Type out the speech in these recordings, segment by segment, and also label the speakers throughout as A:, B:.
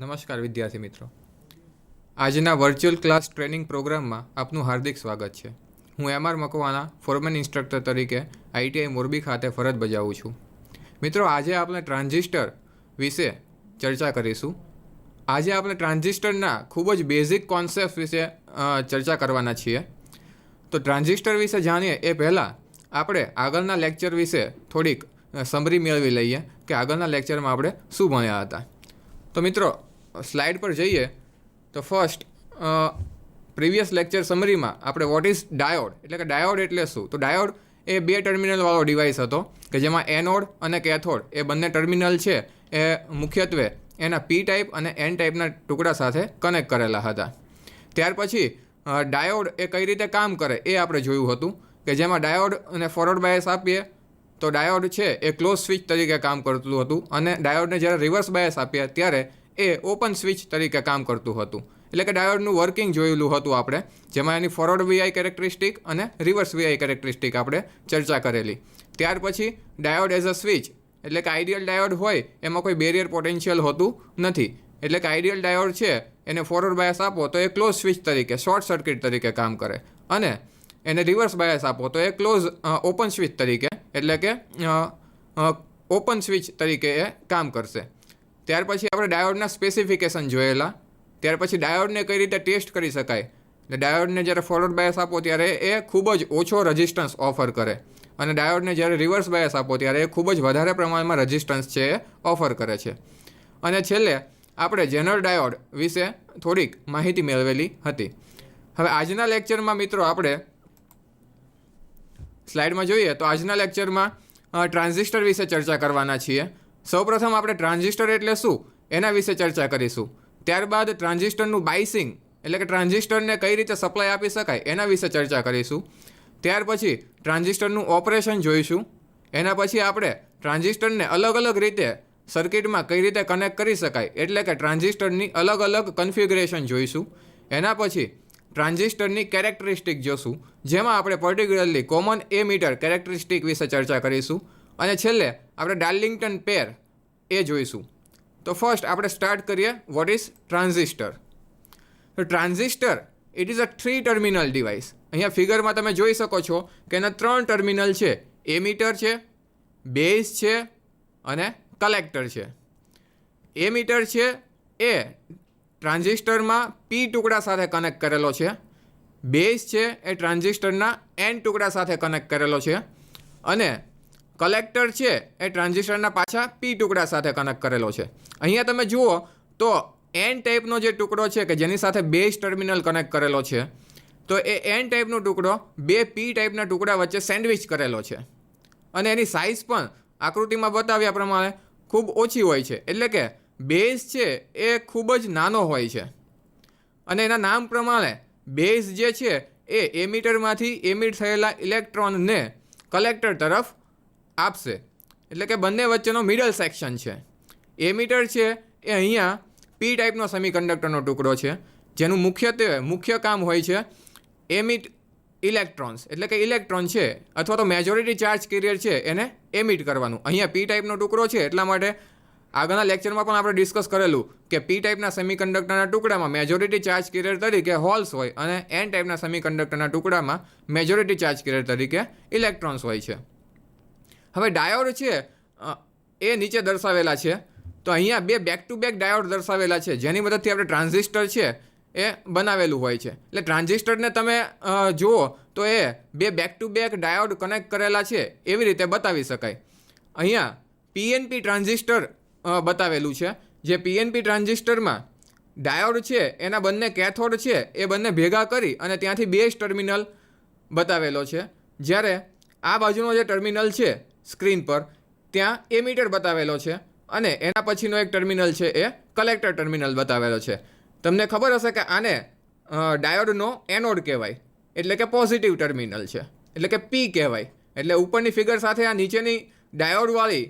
A: નમસ્કાર વિદ્યાર્થી મિત્રો, આજના વર્ચ્યુઅલ ક્લાસ ટ્રેનિંગ પ્રોગ્રામમાં આપનું હાર્દિક સ્વાગત છે. હું એમ.આર. મકવાણા ફોરમેન ઇન્સ્ટ્રક્ટર તરીકે આઈટીઆઈ મોરબી ખાતે ફરજ બજાવું છું. મિત્રો, આજે આપણે ટ્રાન્ઝિસ્ટર વિશે ચર્ચા કરીશું. આજે આપણે ટ્રાન્ઝિસ્ટરના ખૂબ જ બેઝિક કોન્સેપ્ટ વિશે ચર્ચા કરવાના છીએ. તો ટ્રાન્ઝિસ્ટર વિશે જાણીએ એ પહેલાં આપણે આગળના લેક્ચર વિશે થોડીક સમરી મેળવી લઈએ કે આગળના લેક્ચરમાં આપણે શું ભણ્યા હતા. તો મિત્રો, સ્લાઇડ પર જઈએ તો ફર્સ્ટ પ્રીવિયસ લેક્ચર સમરીમાં આપણે વોટ ઇઝ ડાયોડ એટલે કે ડાયોડ એટલે શું, તો ડાયોડ એ 2 ટર્મિનલવાળો ડિવાઇસ હતો કે જેમાં એનોડ અને કેથોડ એ બંને ટર્મિનલ છે એ મુખ્યત્વે એના પી ટાઈપ અને એન ટાઈપના ટુકડા સાથે કનેક્ટ કરેલા હતા. ત્યાર પછી ડાયોડ એ કઈ રીતે કામ કરે એ આપણે જોયું હતું કે જેમાં ડાયોડ અને ફોરવર્ડ બાયસ આપીએ તો ડાયોડ છે એ ક્લોઝ સ્વિચ તરીકે કામ કરતું હતું અને ડાયોડને જ્યારે રિવર્સ બાયસ આપીએ ત્યારે એ ઓપન સ્વિચ તરીકે કામ કરતું હતું. એટલે કે ડાયોડનું વર્કિંગ જોયેલું હતું આપણે, જેમાં એની ફોરવર્ડ વીઆઈ કેરેક્ટરિસ્ટિક અને રિવર્સ વીઆઈ કેરેક્ટરિસ્ટિક આપણે ચર્ચા કરેલી. ત્યાર પછી ડાયોડ એઝ અ સ્વિચ એટલે કે આઈડિયલ ડાયોડ હોય એમાં કોઈ બેરિયર પોટેન્શિયલ હોતું નથી. એટલે કે આઈડિયલ ડાયોડ છે એને ફોરવર્ડ બાયસ આપો તો એ ક્લોઝ સ્વિચ તરીકે શોર્ટ સર્કિટ તરીકે કામ કરે અને એને રિવર્સ બાયસ આપો તો એ ક્લોઝ ઓપન સ્વિચ તરીકે એટલે કે ઓપન સ્વિચ તરીકે એ કામ કરશે. ત્યાર પછી આપણે ડાયોડના સ્પેસિફિકેશન જોયેલા. ત્યાર પછી ડાયોડને કઈ રીતે ટેસ્ટ કરી શકાય, એટલે ડાયોડને જ્યારે ફોરવર્ડ બાયસ આપો ત્યારે એ ખૂબ જ ઓછો રેઝિસ્ટન્સ ઓફર કરે અને ડાયોડને જ્યારે રિવર્સ બાયસ આપો ત્યારે એ ખૂબ જ વધારે પ્રમાણમાં રેઝિસ્ટન્સ છે એ ઓફર કરે છે. અને છેલ્લે આપણે જેનર ડાયોડ વિશે થોડીક માહિતી મેળવેલી હતી. હવે આજના લેક્ચરમાં મિત્રો આપણે સ્લાઇડમાં જોઈએ તો આજના લેક્ચરમાં ટ્રાન્ઝિસ્ટર વિશે ચર્ચા કરવાના છીએ. સૌપ્રથમ આપણે ટ્રાન્ઝિસ્ટર એટલે શું એના વિશે ચર્ચા કરીશું. ત્યારબાદ ટ્રાન્ઝિસ્ટરનું બાયસિંગ એટલે કે ટ્રાન્ઝિસ્ટરને કઈ રીતે સપ્લાય આપી શકાય એના વિશે ચર્ચા કરીશું. ત્યાર પછી ટ્રાન્ઝિસ્ટરનું ઓપરેશન જોઈશું. એના પછી આપણે ટ્રાન્ઝિસ્ટરને અલગ અલગ રીતે સર્કિટમાં કઈ રીતે કનેક્ટ કરી શકાય એટલે કે ટ્રાન્ઝિસ્ટરની અલગ અલગ કન્ફિગ્યુરેશન જોઈશું. એના પછી ટ્રાન્ઝિસ્ટરની કેરેક્ટરિસ્ટિક જોશું, જેમાં આપણે પર્ટિક્યુલરલી કોમન એમીટર કેરેક્ટરિસ્ટિક વિશે ચર્ચા કરીશું. અને છેલ્લે આપણે ડાર્લિંગ્ટન પેર એ જોઈશું. તો ફર્સ્ટ આપણે સ્ટાર્ટ કરીએ વોટ ઇઝ ટ્રાન્ઝિસ્ટર. તો transistor it is a 3 terminal device. અહીંયા ફિગરમાં તમે જોઈ શકો છો કે એના 3 ટર્મિનલ છે, એમીટર છે, બેઝ છે અને કલેક્ટર છે. એમીટર છે એ ટ્રાન્ઝિસ્ટરમાં પી ટુકડા સાથે કનેક્ટ કરેલો છે. બેઝ છે એ ટ્રાન્ઝિસ્ટરના એન ટુકડા સાથે કનેક્ટ કરેલો છે અને કલેક્ટર છે એ ટ્રાન્ઝિસ્ટરના પાછા પી ટુકડા સાથે કનેક્ટ કરેલો છે. અહીંયા તમે જુઓ તો એન ટાઈપનો જે ટુકડો છે કે જેની સાથે બેઝ ટર્મિનલ કનેક્ટ કરેલો છે, તો એ એન ટાઈપનો ટુકડો 2 પી ટાઈપના ટુકડા વચ્ચે સેન્ડવિચ કરેલો છે અને એની સાઇઝ પણ આકૃતિમાં બતાવ્યા પ્રમાણે ખૂબ ઓછી હોય છે. એટલે કે બેઝ છે એ ખૂબ જ નાનો હોય છે અને એના નામ પ્રમાણે બેઝ જે છે એ એમીટરમાંથી એમિટ થયેલા ઇલેક્ટ્રોનને કલેક્ટર તરફ આપશે. એટલે કે બંને વચ્ચેનો મિડલ સેક્શન છે. એમીટર છે એ અહીંયા પી ટાઈપનો સેમિકન્ડક્ટરનો ટુકડો છે જેનું મુખ્ય કામ હોય છે એમિટ ઇલેક્ટ્રોન્સ એટલે કે ઇલેક્ટ્રોન છે અથવા તો મેજોરિટી ચાર્જ કેરિયર છે એને એમિટ કરવાનું. અહીંયા પી ટાઈપનો ટુકડો છે એટલા માટે આગળના લેક્ચરમાં પણ આપણે ડિસ્કસ કરેલું કે પી ટાઈપના સેમિકન્ડક્ટરના ટુકડામાં મેજોરિટી ચાર્જ કેરિયર તરીકે હોલ્સ હોય અને એન ટાઈપના સેમિકન્ડક્ટરના ટુકડામાં મેજોરિટી ચાર્જ કેરિયર તરીકે ઇલેક્ટ્રોન્સ હોય છે. હવે ડાયોડ છે એ નીચે દર્શાવેલા છે. તો અહીંયા 2 બેક ટુ બેક ડાયોડ દર્શાવેલા છે જેની મદદથી આપણે ટ્રાન્ઝિસ્ટર છે એ બનાવેલું હોય છે. એટલે ટ્રાન્ઝિસ્ટરને તમે જુઓ તો એ 2 back to back diode connect કરેલા છે એવી રીતે બતાવી શકાય. અહીંયા પીએનપી ટ્રાન્ઝિસ્ટર બતાવેલું છે, જે પીએનપી ટ્રાન્ઝિસ્ટરમાં ડાયોડ છે એના બંને કેથોડ છે એ બંને ભેગા કરી અને ત્યાંથી બેઝ ટર્મિનલ બતાવેલો છે. જ્યારે આ બાજુનો જે ટર્મિનલ છે સ્ક્રીન પર ત્યાં એમીટર બતાવેલો છે અને એના પછીનો એક ટર્મિનલ છે એ કલેક્ટર ટર્મિનલ બતાવેલો છે. તમને ખબર હશે કે આને ડાયોડનો એનોડ કહેવાય એટલે કે પોઝિટિવ ટર્મિનલ છે એટલે કે પી કહેવાય. એટલે ઉપરની ફિગર સાથે આ નીચેની ડાયોડવાળી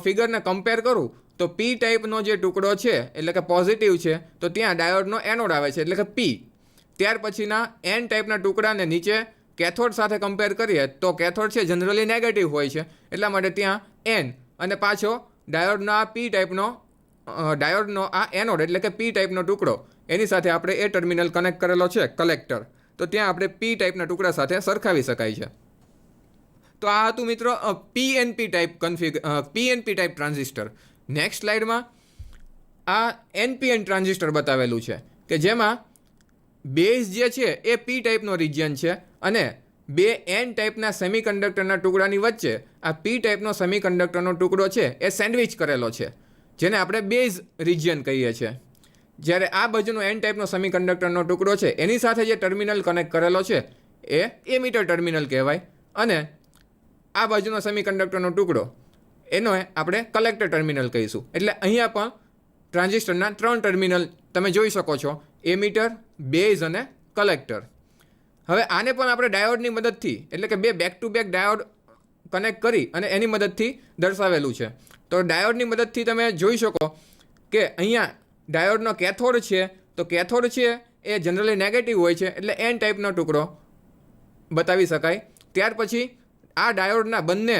A: ફિગરને કમ્પેર કરું તો પી ટાઈપનો જે ટુકડો છે એટલે કે પોઝિટિવ છે તો ત્યાં ડાયોડનો એનોડ આવે છે એટલે કે પી. ત્યાર પછીના એન ટાઈપના ટુકડાને નીચે કેથોડ સાથે કમ્પેર કરીએ તો કેથોડ છે જનરલી નેગેટિવ હોય છે એટલા માટે ત્યાં એન અને પાછો ડાયોડનો આ પી ટાઈપનો ડાયોડનો આ એનોડ એટલે કે પી ટાઈપનો ટુકડો એની સાથે આપણે એ ટર્મિનલ કનેક્ટ કરેલો છે કલેક્ટર, તો ત્યાં આપણે પી ટાઈપના ટુકડા સાથે સરખાવી શકાય છે. તો આ હતું મિત્રો પીએનપી ટાઈપ ટ્રાન્ઝિસ્ટર. નેક્સ્ટ સ્લાઇડમાં આ એનપીએન ટ્રાન્ઝિસ્ટર બતાવેલું છે કે જેમાં બેઝ જે છે એ પી ટાઈપનો રિજિયન છે અને બે એન ટાઈપના સેમિકન્ડક્ટરના ટુકડાની વચ્ચે આ પી ટાઈપનો સેમિકન્ડક્ટરનો ટુકડો છે એ સેન્ડવિચ કરેલો છે, જેને આપણે બેઝ રિજિયન કહીએ છીએ. જ્યારે આ બાજુનો એન ટાઈપનો સેમિકન્ડક્ટરનો ટુકડો છે એની સાથે જે ટર્મિનલ કનેક્ટ કરેલો છે એ એમીટર ટર્મિનલ કહેવાય અને આ બાજુનો સેમિકન્ડક્ટરનો ટુકડો એનો આપણે કલેક્ટર ટર્મિનલ કહીશું. એટલે અહીંયા પણ ટ્રાન્ઝિસ્ટરના 3 ટર્મિનલ તમે જોઈ શકો છો, એમીટર, બેઝ અને કલેક્ટર. હવે આને પણ આપણે ડાયોડની મદદથી એટલે કે બે back to back diode connect કરી અને એની મદદથી દર્શાવેલું છે. તો ડાયોડની મદદથી તમે જોઈ શકો કે અહીંયા ડાયોડનો કેથોડ છે, તો કેથોડ છે એ જનરલી નેગેટિવ હોય છે એટલે એન ટાઈપનો ટુકડો બતાવી શકાય. ત્યાર પછી આ ડાયોડના બંને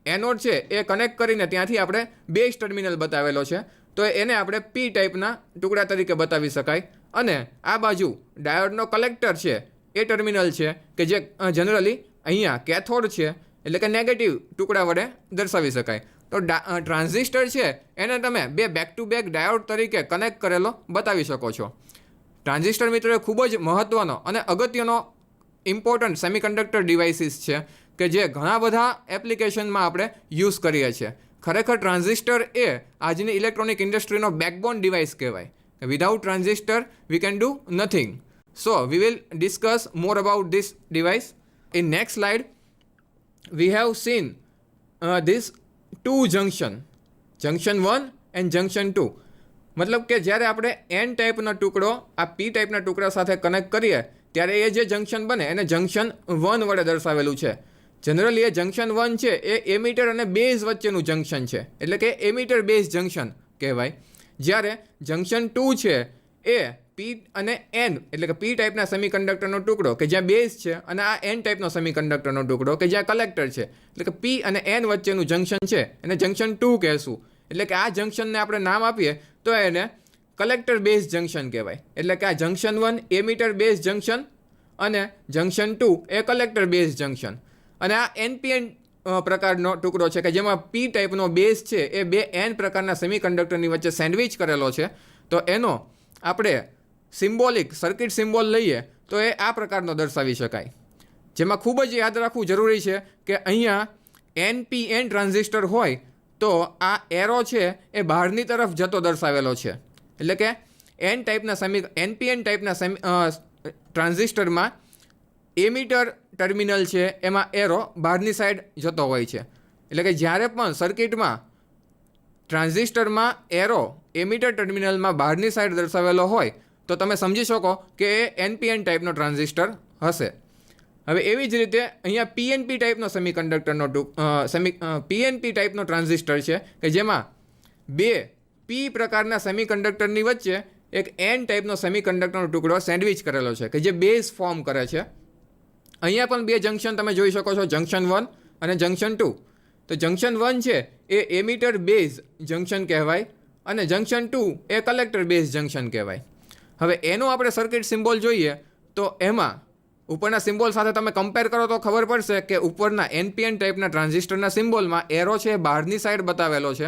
A: એનોડ છે એ કનેક્ટ કરીને ત્યાંથી આપણે બેઝ ટર્મિનલ બતાવેલો છે, તો એને આપણે પી ટાઈપના ટુકડા તરીકે બતાવી શકાય. અને આ બાજુ ડાયોડનો કલેક્ટર છે એ ટર્મિનલ છે કે જે જનરલી અહીંયા કેથોડ છે એટલે કે નેગેટિવ ટુકડા વડે દર્શાવી શકાય. તો ટ્રાન્ઝિસ્ટર છે એને તમે બે બેક ટુ બેક ડાયોડ તરીકે કનેક્ટ કરેલો બતાવી શકો છો. ટ્રાન્ઝિસ્ટર મિત્રો એ ખૂબ જ મહત્ત્વનો અને અગત્યનો ઇમ્પોર્ટન્ટ સેમિકન્ડક્ટર ડિવાઇસીસ છે કે જે ઘણા બધા એપ્લિકેશનમાં આપણે યુઝ કરીએ છીએ. ખરેખર ટ્રાન્ઝિસ્ટર એ આજની ઇલેક્ટ્રોનિક ઇન્ડસ્ટ્રીનો બેકબોન ડિવાઇસ કહેવાય. Without transistor we can do nothing. So we will discuss more about this device. In next slide, we have seen this two junction 1 and junction 2. મતલબ કે જ્યારે આપણે એન ટાઈપનો ટુકડો આ પી ટાઈપના ટુકડા સાથે કનેક્ટ કરીએ ત્યારે એ જે જંક્શન બને એને જંક્શન 1 વડે દર્શાવેલું છે. જનરલી એ જંક્શન 1 છે એ એમીટર અને બેઝ વચ્ચેનું જંક્શન છે એટલે કે એમીટર બેઝ જંક્શન કહેવાય. જ્યારે જંક્શન 2 છે એ પી અને એન એટલે કે પી ટાઈપના સેમિકન્ડક્ટરનો ટુકડો કે જ્યાં બેઝ છે અને આ એન ટાઈપનો સેમિકન્ડક્ટરનો ટુકડો કે જ્યાં કલેક્ટર છે એટલે કે પી અને એન વચ્ચેનું જંક્શન છે એને જંક્શન 2 કહેશું. એટલે કે આ જંક્શનને આપણે નામ આપીએ તો એને કલેક્ટર બેઝ જંક્શન કહેવાય. એટલે કે આ જંક્શન 1 એમીટર બેઝ જંક્શન અને જંક્શન 2 એ કલેક્ટર બેઝ જંક્શન. અને આ એનપીએન પ્રકારનો ટુકડો છે કે જેમાં પી ટાઈપનો બેઝ છે એ બે એન પ્રકારના સેમિકન્ડક્ટરની વચ્ચે સેન્ડવિચ કરેલો છે. તો એનો આપણે સિમ્બોલિક સર્કિટ સિમ્બોલ લઈએ તો એ આ પ્રકારનો દર્શાવી શકાય. જેમાં ખૂબ જ યાદ રાખવું જરૂરી છે કે અહીંયા એનપીએન ટ્રાન્ઝિસ્ટર હોય તો આ એરો છે એ બહારની તરફ જતો દર્શાવેલો છે. એટલે કે એનપીએન ટાઈપના ટ્રાન્ઝિસ્ટરમાં એમીટર ટર્મિનલ છે એમાં એરો બહારની સાઈડ જતો હોય છે. એટલે કે જ્યારે પણ સર્કિટમાં ટ્રાન્ઝિસ્ટરમાં એરો એમીટર ટર્મિનલમાં બહારની સાઈડ દર્શાવેલો હોય તો તમે સમજી શકો કે એ એનપીએન ટાઈપનો ટ્રાન્ઝિસ્ટર હશે. હવે એવી જ રીતે અહીંયા પીએનપી ટાઈપનો પીએનપી ટાઈપનો ટ્રાન્ઝિસ્ટર છે કે જેમાં બે પી પ્રકારના સેમિકન્ડક્ટરની વચ્ચે એક એન ટાઈપનો સેમિકન્ડક્ટરનો ટુકડો સેન્ડવિચ કરેલો છે કે જે બેઝ ફોર્મ કરે છે. અહીંયા પણ બે જંક્શન તમે જોઈ શકો છો, જંક્શન 1 અને જંક્શન 2. તો જંક્શન 1 છે એ એમીટર બેઝ જંક્શન કહેવાય અને જંક્શન 2 એ કલેક્ટર બેઝ જંક્શન કહેવાય. હવે એનો આપણે સર્કિટ સિમ્બોલ જોઈએ તો એમાં ઉપરના સિમ્બોલ સાથે તમે કમ્પેર કરો તો ખબર પડશે કે ઉપરના એનપીએન ટાઈપના ટ્રાન્ઝિસ્ટરના સિમ્બોલમાં એરો છે બહારની સાઈડ બતાવેલો છે,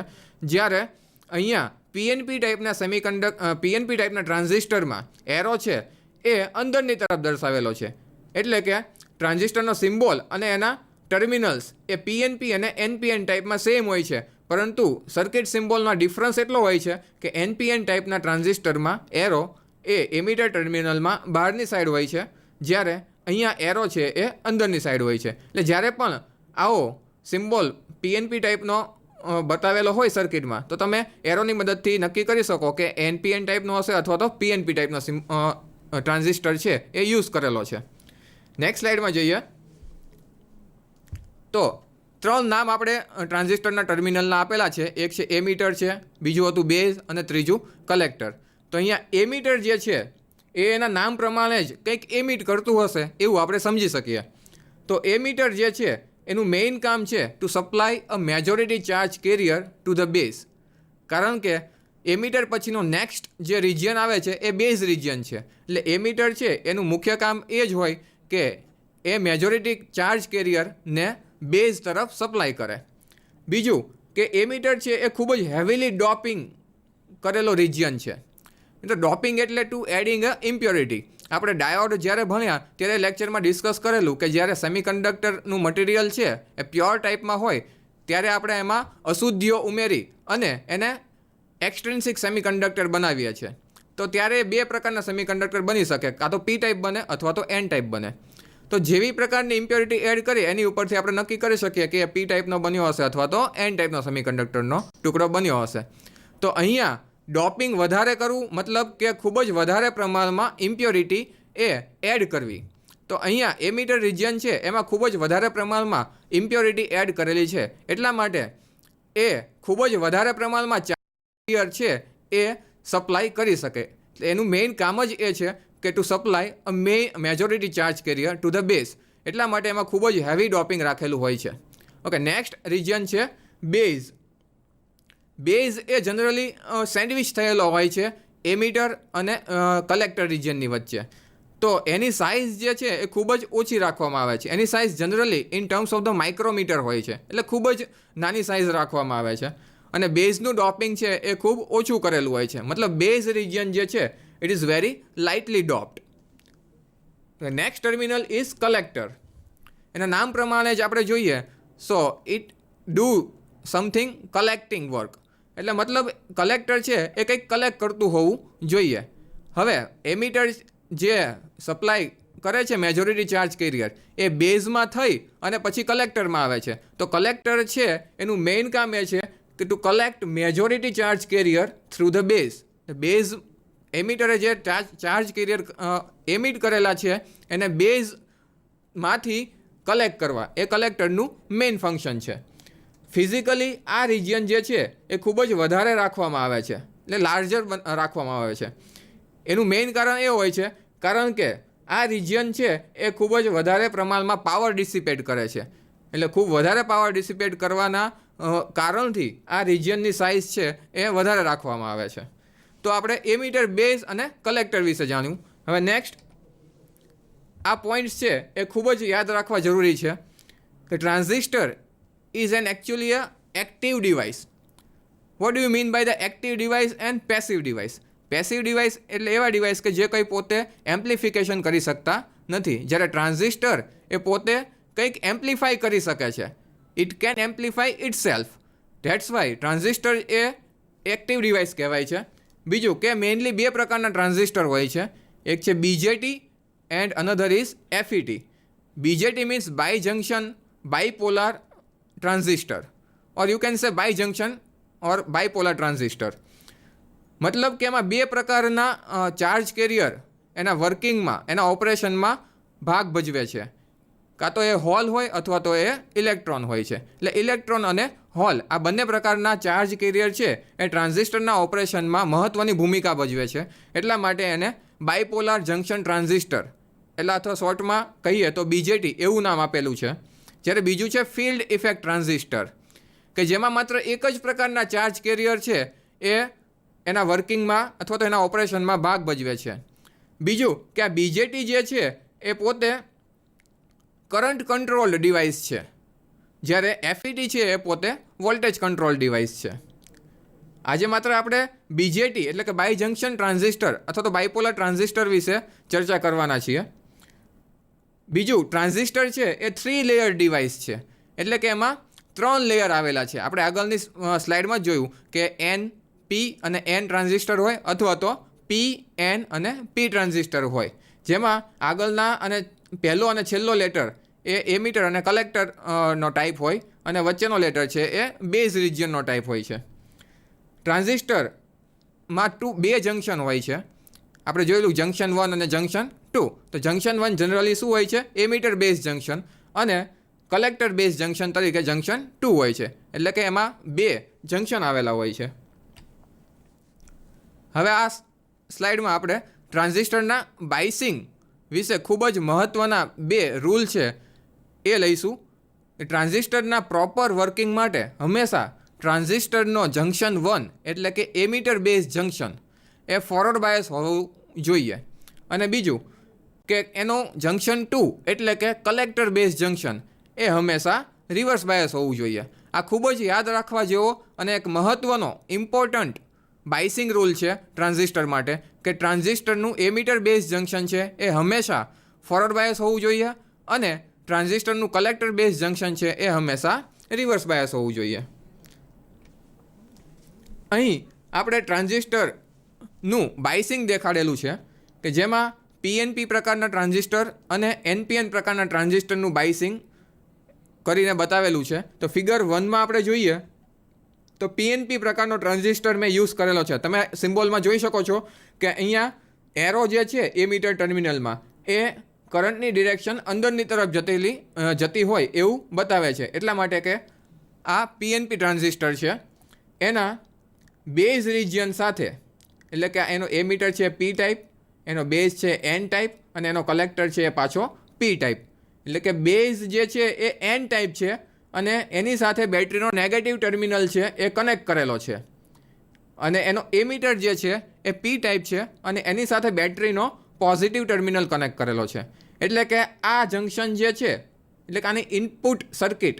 A: જ્યારે અહીંયા પીએનપી ટાઈપના ટ્રાન્ઝિસ્ટરમાં એરો છે એ અંદરની તરફ દર્શાવેલો છે. એટલે કે ટ્રાન્ઝિસ્ટરનો સિમ્બોલ અને એના ટર્મિનલ્સ એ પીએનપી અને એનપીએન ટાઈપમાં સેમ હોય છે, પરંતુ સર્કિટ સિમ્બોલમાં ડિફરન્સ એટલો હોય છે કે એનપીએન ટાઈપના ટ્રાન્ઝિસ્ટરમાં એરો એ એમીટર ટર્મિનલમાં બહારની સાઈડ હોય છે, જ્યારે અહીંયા એરો છે એ અંદરની સાઈડ હોય છે. એટલે જ્યારે પણ આવો સિમ્બોલ પીએનપી ટાઈપનો બતાવેલો હોય સર્કિટમાં તો તમે એરોની મદદથી નક્કી કરી શકો કે એનપીએન ટાઈપનો હશે અથવા તો પીએનપી ટાઈપનો ટ્રાન્ઝિસ્ટર છે એ યુઝ કરેલો છે. નેક્સ્ટ સ્લાઇડમાં જઈએ તો 3 નામ આપણે ટ્રાન્ઝિસ્ટરના ટર્મિનલના આપેલા છે. એક છે એમીટર છે, બીજું હતું બેઝ અને ત્રીજું કલેક્ટર. તો અહીંયા એમીટર જે છે એ એના નામ પ્રમાણે જ કંઈક એમિટ કરતું હશે એવું આપણે સમજી શકીએ. તો એમીટર જે છે એનું મેઇન કામ છે to supply a majority charge carrier to the base. કારણ કે એમિટર પછીનો નેક્સ્ટ જે રિજિયન આવે છે એ બેઝ રિજિયન છે. એટલે એમિટર છે એનું મુખ્ય કામ એ જ હોય કે એ મેજોરિટી ચાર્જ કેરિયરને બેઝ તરફ સપ્લાય કરે. બીજું કે એમિટર છે એ ખૂબ જ હેવીલી ડોપિંગ કરેલો રિજિયન છે. તો ડોપિંગ એટલે ટુ એડિંગ અ ઇમ્પ્યોરિટી. આપણે ડાયોડ જ્યારે ભણ્યા ત્યારે લેક્ચરમાં ડિસ્કસ કરેલું કે જ્યારે સેમિકન્ડક્ટરનું મટીરિયલ છે એ પ્યોર ટાઈપમાં હોય ત્યારે આપણે એમાં અશુદ્ધિઓ ઉમેરી અને એને એક્સટ્રિન્સિક સેમિકન્ડક્ટર બનાવીએ છીએ. તો ત્યારે બે પ્રકારના સેમિકન્ડક્ટર બની શકે, કાં તો પી ટાઈપ બને અથવા તો એન ટાઈપ બને. તો જેવી પ્રકારની ઇમ્પ્યોરિટી એડ કરી એની ઉપરથી આપણે નક્કી કરી શકીએ કે પી ટાઈપનો બન્યો હશે અથવા તો એન ટાઈપનો સેમિકન્ડક્ટરનો ટુકડો બન્યો હશે. તો અહીંયા ડોપિંગ વધારે કરવું મતલબ કે ખૂબ જ વધારે પ્રમાણમાં ઇમ્પ્યોરિટી એ એડ કરવી. તો અહીંયા એમિટર રિજિયન છે એમાં ખૂબ જ વધારે પ્રમાણમાં ઇમ્પ્યોરિટી એડ કરેલી છે. એટલા માટે એ ખૂબ જ વધારે પ્રમાણમાં ચાર્જ છે એ સપ્લાય કરી શકે. એનું મેઇન કામ જ એ છે કે to supply a majority charge carrier to the base. એટલા માટે એમાં ખૂબ જ હેવી ડોપિંગ રાખેલું હોય છે. ઓકે, નેક્સ્ટ રિજિયન છે બેઝ. બેઝ એ જનરલી સેન્ડવિચ થયેલો હોય છે એમિટર અને કલેક્ટર રિજિયનની વચ્ચે. તો એની સાઇઝ જે છે એ ખૂબ જ ઓછી રાખવામાં આવે છે. એની size generally in terms of the micrometer હોય છે, એટલે ખૂબ જ નાની સાઇઝ રાખવામાં આવે છે. અને બેઝનું ડોપિંગ છે એ ખૂબ ઓછું કરેલું હોય છે. મતલબ બેઝ રિજિયન જે છે it is very lightly doped. Next terminal is collector. એના નામ પ્રમાણે જ આપણે જોઈએ so it do something collecting work. એટલે મતલબ કલેક્ટર છે એ કંઈક કલેક્ટ કરતું હોવું જોઈએ. હવે એમિટર જે સપ્લાય કરે છે મેજોરિટી ચાર્જ કેરિયર એ બેઝમાં થઈ અને પછી કલેક્ટરમાં આવે છે. તો કલેક્ટર છે એનું મેઇન કામ એ છે કે to collect majority charge carrier through the base. Base એમિટરે જે ચાર્જ કેરિયર એમિટ કરેલા છે એને બેઝમાંથી કલેક્ટ કરવા એ કલેક્ટરનું મેઇન ફંક્શન છે. ફિઝિકલી આ રિજિયન જે છે એ ખૂબ જ વધારે રાખવામાં આવે છે, એટલે લાર્જર રાખવામાં આવે છે. એનું મેઇન કારણ એ હોય છે કારણ કે આ રિજિયન છે એ ખૂબ જ વધારે પ્રમાણમાં પાવર ડિસિપેટ કરે છે. એટલે ખૂબ વધારે પાવર ડિસિપેટ કરવાના કારણથી આ રિજિયનની સાઇઝ છે એ વધારે રાખવામાં આવે છે. તો આપણે એમિટર, બેઝ અને કલેક્ટર વિશે જાણ્યું. હવે નેક્સ્ટ આ પોઈન્ટ્સ છે એ ખૂબ જ યાદ રાખવા જરૂરી છે કે transistor is an actually a active device. What do you mean by the active device and passive device? Passive device એટલે એવા ડિવાઇસ કે જે કંઈ પોતે એમ્પ્લિફિકેશન કરી શકતા નથી, જ્યારે ટ્રાન્ઝિસ્ટર એ પોતે કંઈક એમ્પ્લિફાય કરી શકે છે. It can amplify it self. That's why transistor A active device કહેવાય છે. બીજું કે મેઇનલી બે પ્રકારના ટ્રાન્ઝિસ્ટર હોય છે. એક છે BJT and another is FET. BJT means bi junction bipolar transistor, or you can say bi junction or bipolar transistor. મતલબ કે એમાં બે પ્રકારના ચાર્જ કેરિયર એના વર્કિંગમાં, એના ઓપરેશનમાં ભાગ ભજવે છે. કાં તો એ હોલ હોય અથવા તો એ ઇલેક્ટ્રોન હોય છે. એટલે ઇલેક્ટ્રોન અને હોલ આ બંને પ્રકારના ચાર્જ કેરિયર છે એ ટ્રાન્ઝિસ્ટરના ઓપરેશનમાં મહત્ત્વની ભૂમિકા ભજવે છે. એટલા માટે એને બાયપોલાર જંક્શન ટ્રાન્ઝિસ્ટર એટલે અથવા શોર્ટમાં કહીએ તો બીજેટી એવું નામ આપેલું છે. જ્યારે બીજું છે ફિલ્ડ ઇફેક્ટ ટ્રાન્ઝિસ્ટર કે જેમાં માત્ર એક જ પ્રકારના ચાર્જ કેરિયર છે એ એના વર્કિંગમાં અથવા તો એના ઓપરેશનમાં ભાગ ભજવે છે. બીજું કે આ બીજેટી જે છે એ પોતે કરંટ કંટ્રોલ્ડ ડિવાઇસ છે, જ્યારે એફઈટી છે એ પોતે વોલ્ટેજ કંટ્રોલ ડિવાઇસ છે. આજે માત્ર આપણે બીજેટી એટલે કે બાય જંક્શન ટ્રાન્ઝિસ્ટર અથવા તો બાયપોલર ટ્રાન્ઝિસ્ટર વિશે ચર્ચા કરવાના છીએ. બીજું ટ્રાન્ઝિસ્ટર છે એ 3 લેયર ડિવાઇસ છે, એટલે કે એમાં 3 લેયર આવેલા છે. આપણે આગળની સ્લાઇડમાં જ જોયું કે એન, પી અને એન ટ્રાન્ઝિસ્ટર હોય અથવા તો પી, એન અને પી ટ્રાન્ઝિસ્ટર હોય, જેમાં આગળના અને પહેલો અને છેલ્લો લેટર એ એમિટર અને કલેક્ટર નો ટાઈપ હોય અને વચ્ચેનો લેટર છે એ બેઝ રિજિયનનો ટાઈપ હોય છે. ટ્રાન્ઝિસ્ટરમાં બે જંક્શન હોય છે. આપણે જોયેલું જંક્શન 1 અને જંક્શન 2. તો જંક્શન 1 જનરલી શું હોય છે? એમિટર બેઝ જંક્શન, અને કલેક્ટર બેઝ જંક્શન તરીકે જંક્શન 2 હોય છે. એટલે કે એમાં બે જંક્શન આવેલા હોય છે. હવે આ સ્લાઇડમાં આપણે ટ્રાન્ઝિસ્ટરના બાયસિંગ વિશે ખૂબ જ મહત્ત્વના બે રૂલ છે એ લઈશું. ટ્રાન્ઝિસ્ટરના પ્રોપર વર્કિંગ માટે હંમેશા ટ્રાન્ઝિસ્ટરનો જંક્શન 1 એટલે કે એમીટર બેઝ જંક્શન એ ફોરવર્ડ બાયસ હોવું જોઈએ, અને બીજું કે એનું જંક્શન 2 એટલે કે કલેક્ટર બેઝ જંક્શન એ હંમેશા રિવર્સ બાયસ હોવું જોઈએ. આ ખૂબ જ યાદ રાખવા જેવો અને એક મહત્ત્વનો ઇમ્પોર્ટન્ટ બાયસિંગ રૂલ છે ટ્રાન્ઝિસ્ટર માટે, કે ટ્રાન્ઝિસ્ટરનું એમીટર બેઝ જંક્શન છે એ હંમેશા ફોરવર્ડ બાયસ હોવું જોઈએ, અને ટ્રાન્ઝિસ્ટરનું કલેક્ટર બેઝ જંક્શન છે એ હંમેશા રિવર્સ બાયસ હોવું જોઈએ. અહીં આપણે ટ્રાન્ઝિસ્ટરનું બાયસિંગ દેખાડેલું છે કે જેમાં પીએનપી પ્રકારના ટ્રાન્ઝિસ્ટર અને એનપીએન પ્રકારના ટ્રાન્ઝિસ્ટરનું બાયસિંગ કરીને બતાવેલું છે. તો ફિગર 1માં આપણે જોઈએ તો પીએનપી પ્રકારનો ટ્રાન્ઝિસ્ટર મેં યુઝ કરેલો છે. તમે સિમ્બોલમાં જોઈ શકો છો કે અહીંયા એરો જે છે એમીટર ટર્મિનલમાં એ કરંટની ડિરેક્શન અંદરની તરફ જતી હોય એવું બતાવે છે, એટલા માટે કે આ પીએનપી ટ્રાન્ઝિસ્ટર છે એના બેઝ રિજિયન સાથે, એટલે કે એનો એમીટર છે પી ટાઈપ, એનો બેઝ છે એન ટાઈપ, અને એનો કલેક્ટર છે એ પાછો પી ટાઈપ. એટલે કે બેઝ જે છે એ એન ટાઈપ છે અને એની સાથે બેટરીનો નેગેટિવ ટર્મિનલ છે એ કનેક્ટ કરેલો છે, અને એનો એમીટર જે છે એ પી ટાઈપ છે અને એની સાથે બેટરીનો પોઝિટિવ ટર્મિનલ કનેક્ટ કરેલો છે. એટલે કે આ જંક્શન જે છે એટલે કે આની ઇનપુટ સર્કિટ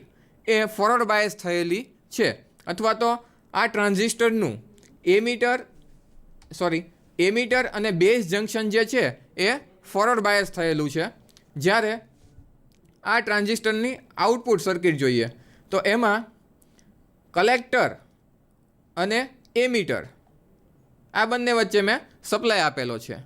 A: એ ફોરવર્ડ બાયસ થયેલી છે, અથવા તો આ ટ્રાન્ઝિસ્ટરનું એમીટર અને બેઝ જંક્શન જે છે એ ફોરવર્ડ બાયસ થયેલું છે. જ્યારે આ ટ્રાન્ઝિસ્ટરની આઉટપુટ સર્કિટ જોઈએ તો એમાં કલેક્ટર અને એમીટર આ બંને વચ્ચે મેં સપ્લાય આપેલો છે.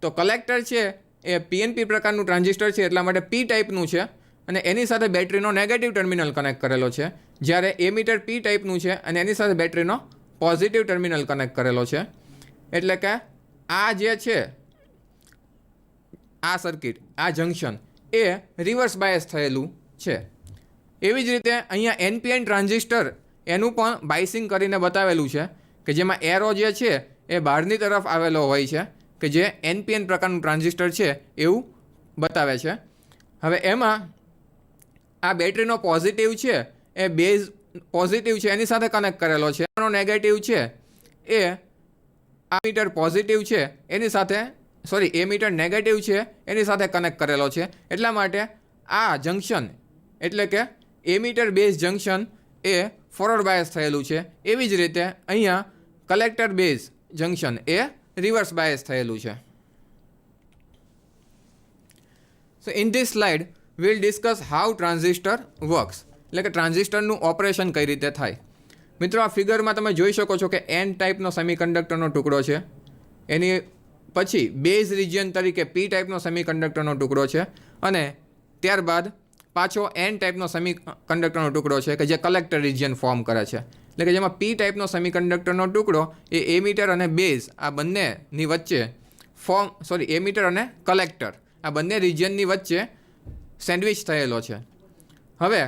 A: તો કલેક્ટર છે એ પીએનપી પ્રકારનું ટ્રાન્ઝિસ્ટર છે એટલા માટે પી ટાઈપનું છે અને એની સાથે બેટરીનો નેગેટિવ ટર્મિનલ કનેક્ટ કરેલો છે, જ્યારે એમીટર પી ટાઈપનું છે અને એની સાથે બેટરીનો પોઝિટિવ ટર્મિનલ કનેક્ટ કરેલો છે. એટલે કે આ જે છે આ સર્કિટ, આ જંક્શન એ રિવર્સ બાયસ થયેલું છે. એવી જ રીતે અહીંયા એનપીએન ટ્રાન્ઝિસ્ટર એનું પણ બાયસિંગ કરીને બતાવેલું છે કે જેમાં એરો જે છે એ બહારની તરફ આવેલો હોય છે, કે જે એનપીએન પ્રકારનું ટ્રાન્ઝિસ્ટર છે એવું બતાવે છે. હવે એમાં આ બેટરીનો પોઝિટિવ છે એ બેઝ પોઝિટિવ છે એની સાથે કનેક્ટ કરેલો છે, એનો નેગેટિવ છે એ એમીટર પોઝિટિવ છે એની સાથે એમીટર નેગેટિવ છે એની સાથે કનેક્ટ કરેલો છે. એટલા માટે આ જંક્શન એટલે કે એમીટર બેઝ જંક્શન એ ફોરવર્ડ બાયસ થયેલું છે. એવી જ રીતે અહીંયા કલેક્ટર બેઝ જંક્શન એ રિવર્સ બાયસ થયેલું છે. So in this slide we'll discuss how transistor works, એટલે કે ટ્રાન્ઝિસ્ટરનું ઓપરેશન કઈ રીતે થાય. મિત્રો, આ ફિગરમાં તમે જોઈ શકો છો કે એન ટાઈપનો સેમિકન્ડક્ટરનો ટુકડો છે, એની પછી બેઝ રિજિયન તરીકે પી ટાઈપનો સેમિકન્ડક્ટરનો ટુકડો છે, અને ત્યારબાદ પાછો એન ટાઈપનો સેમિકન્ડક્ટરનો ટુકડો છે કે જે કલેક્ટર રિજિયન ફોર્મ કરે છે. એટલે કે જેમાં પી ટાઈપનો સેમિકન્ડક્ટરનો ટુકડો એ એમીટર અને બેઝ આ બંનેની વચ્ચે એમીટર અને કલેક્ટર આ બંને રિજિયનની વચ્ચે સેન્ડવિચ થયેલો છે. હવે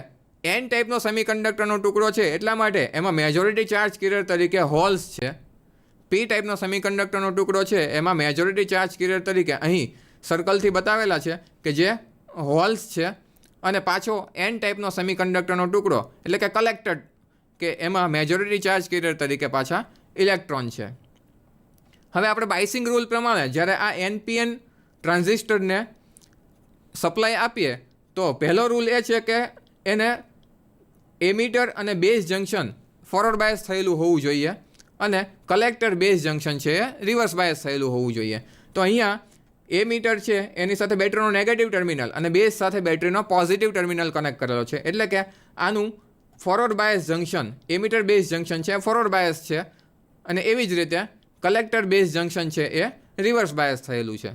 A: એન ટાઈપનો સેમિકન્ડક્ટરનો ટુકડો છે એટલા માટે એમાં મેજોરિટી ચાર્જ કેરિયર તરીકે હોલ્સ છે. પી ટાઈપનો સેમિકન્ડક્ટરનો ટુકડો છે એમાં મેજોરિટી ચાર્જ કેરિયર તરીકે અહીં સર્કલથી બતાવેલા છે કે જે હોલ્સ છે, અને પાછો એન ટાઈપનો સેમિકન્ડક્ટરનો ટુકડો એટલે કે કલેક્ટર કે એમાં મેજોરિટી ચાર્જ કેરિયર તરીકે પાછા ઇલેક્ટ્રોન છે. હવે આપણે બાયસિંગ રૂલ પ્રમાણે જ્યારે આ એનપીએન ટ્રાન્ઝિસ્ટરને સપ્લાય આપીએ તો પહેલો રૂલ એ છે કે એને એમીટર અને બેઝ જંક્શન ફોરવર્ડ બાયસ થયેલું હોવું જોઈએ, અને કલેક્ટર બેઝ જંક્શન છે એ રિવર્સ બાયસ થયેલું હોવું જોઈએ. તો અહીંયા એમીટર છે એની સાથે બેટરીનો નેગેટિવ ટર્મિનલ અને બેઝ સાથે બેટરીનો પોઝિટિવ ટર્મિનલ કનેક્ટ કરેલો છે. એટલે કે આનું forward bias junction emitter base junction છે ફોરવર્ડ બાયસ છે, અને એવી જ રીતે કલેક્ટર બેઝ જંક્શન છે એ રિવર્સ બાયસ થયેલું છે.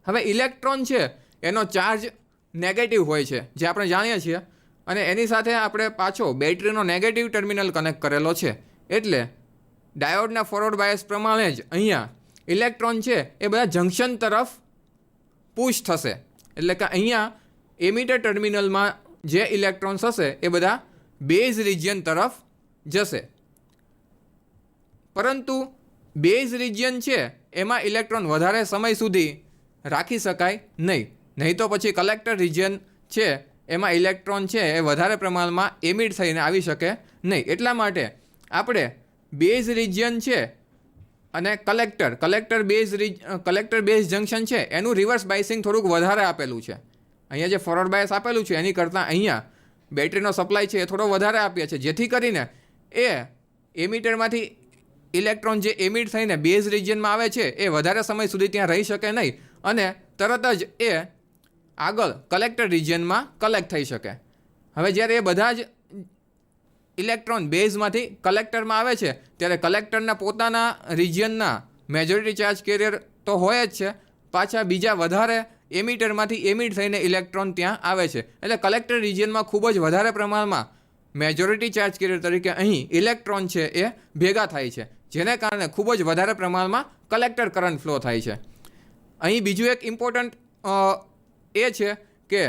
A: હવે ઇલેક્ટ્રોન છે એનો ચાર્જ નેગેટિવ હોય છે જે આપણે જાણીએ છીએ, અને એની સાથે આપણે પાછો બેટરીનો નેગેટિવ ટર્મિનલ કનેક્ટ કરેલો છે. એટલે ડાયોડના ફોરવર્ડ બાયસ પ્રમાણે જ અહીંયા ઇલેક્ટ્રોન છે એ બધા જંક્શન તરફ પુશ થશે. એટલે કે અહીંયા એમીટર ટર્મિનલમાં જે ઇલેક્ટ્રોન્સ હશે એ બધા બેઝ રિજિયન તરફ જશે, પરંતુ બેઝ રિજિયન છે એમાં ઇલેક્ટ્રોન વધારે સમય સુધી રાખી શકાય નહીં તો પછી કલેક્ટર રિજિયન છે એમાં ઇલેક્ટ્રોન છે એ વધારે પ્રમાણમાં એમિટ થઈને આવી શકે નહીં. એટલા માટે આપણે બેઝ રિજિયન છે અને કલેક્ટર બેઝ જંક્શન છે એનું રિવર્સ બાયસિંગ થોડુંક વધારે આપેલું છે. અહીંયા જે ફોરવર્ડ બાયસ આપેલું છે એની કરતાં અહીંયા બેટરીનો સપ્લાય છે એ થોડો વધારે આપ્યો છે, જેથી કરીને એ એમિટરમાંથી ઇલેક્ટ્રોન જે એમિટ થઈને બેઝ રિજિયનમાં આવે છે એ વધારે સમય સુધી ત્યાં રહી શકે નહીં અને તરત જ એ આગળ કલેક્ટર રિજિયનમાં કલેક્ટ થઈ શકે. હવે જ્યારે એ બધા જ ઇલેક્ટ્રોન બેઝમાંથી કલેક્ટરમાં આવે છે ત્યારે કલેક્ટરના પોતાના રિજિયનના મેજોરિટી ચાર્જ કેરિયર તો હોય જ છે, પાછા બીજા વધારે એમિટરમાંથી એમિટ થઈને ઇલેક્ટ્રોન ત્યાં આવે છે. એટલે કલેક્ટર રિજિયનમાં ખૂબ જ વધારે પ્રમાણમાં મેજોરિટી ચાર્જ કેરિયર તરીકે અહીં ઇલેક્ટ્રોન છે એ ભેગા થાય છે, જેને કારણે ખૂબ જ વધારે પ્રમાણમાં કલેક્ટર કરંટ ફ્લો થાય છે. અહીં બીજું એક ઇમ્પોર્ટન્ટ એ છે કે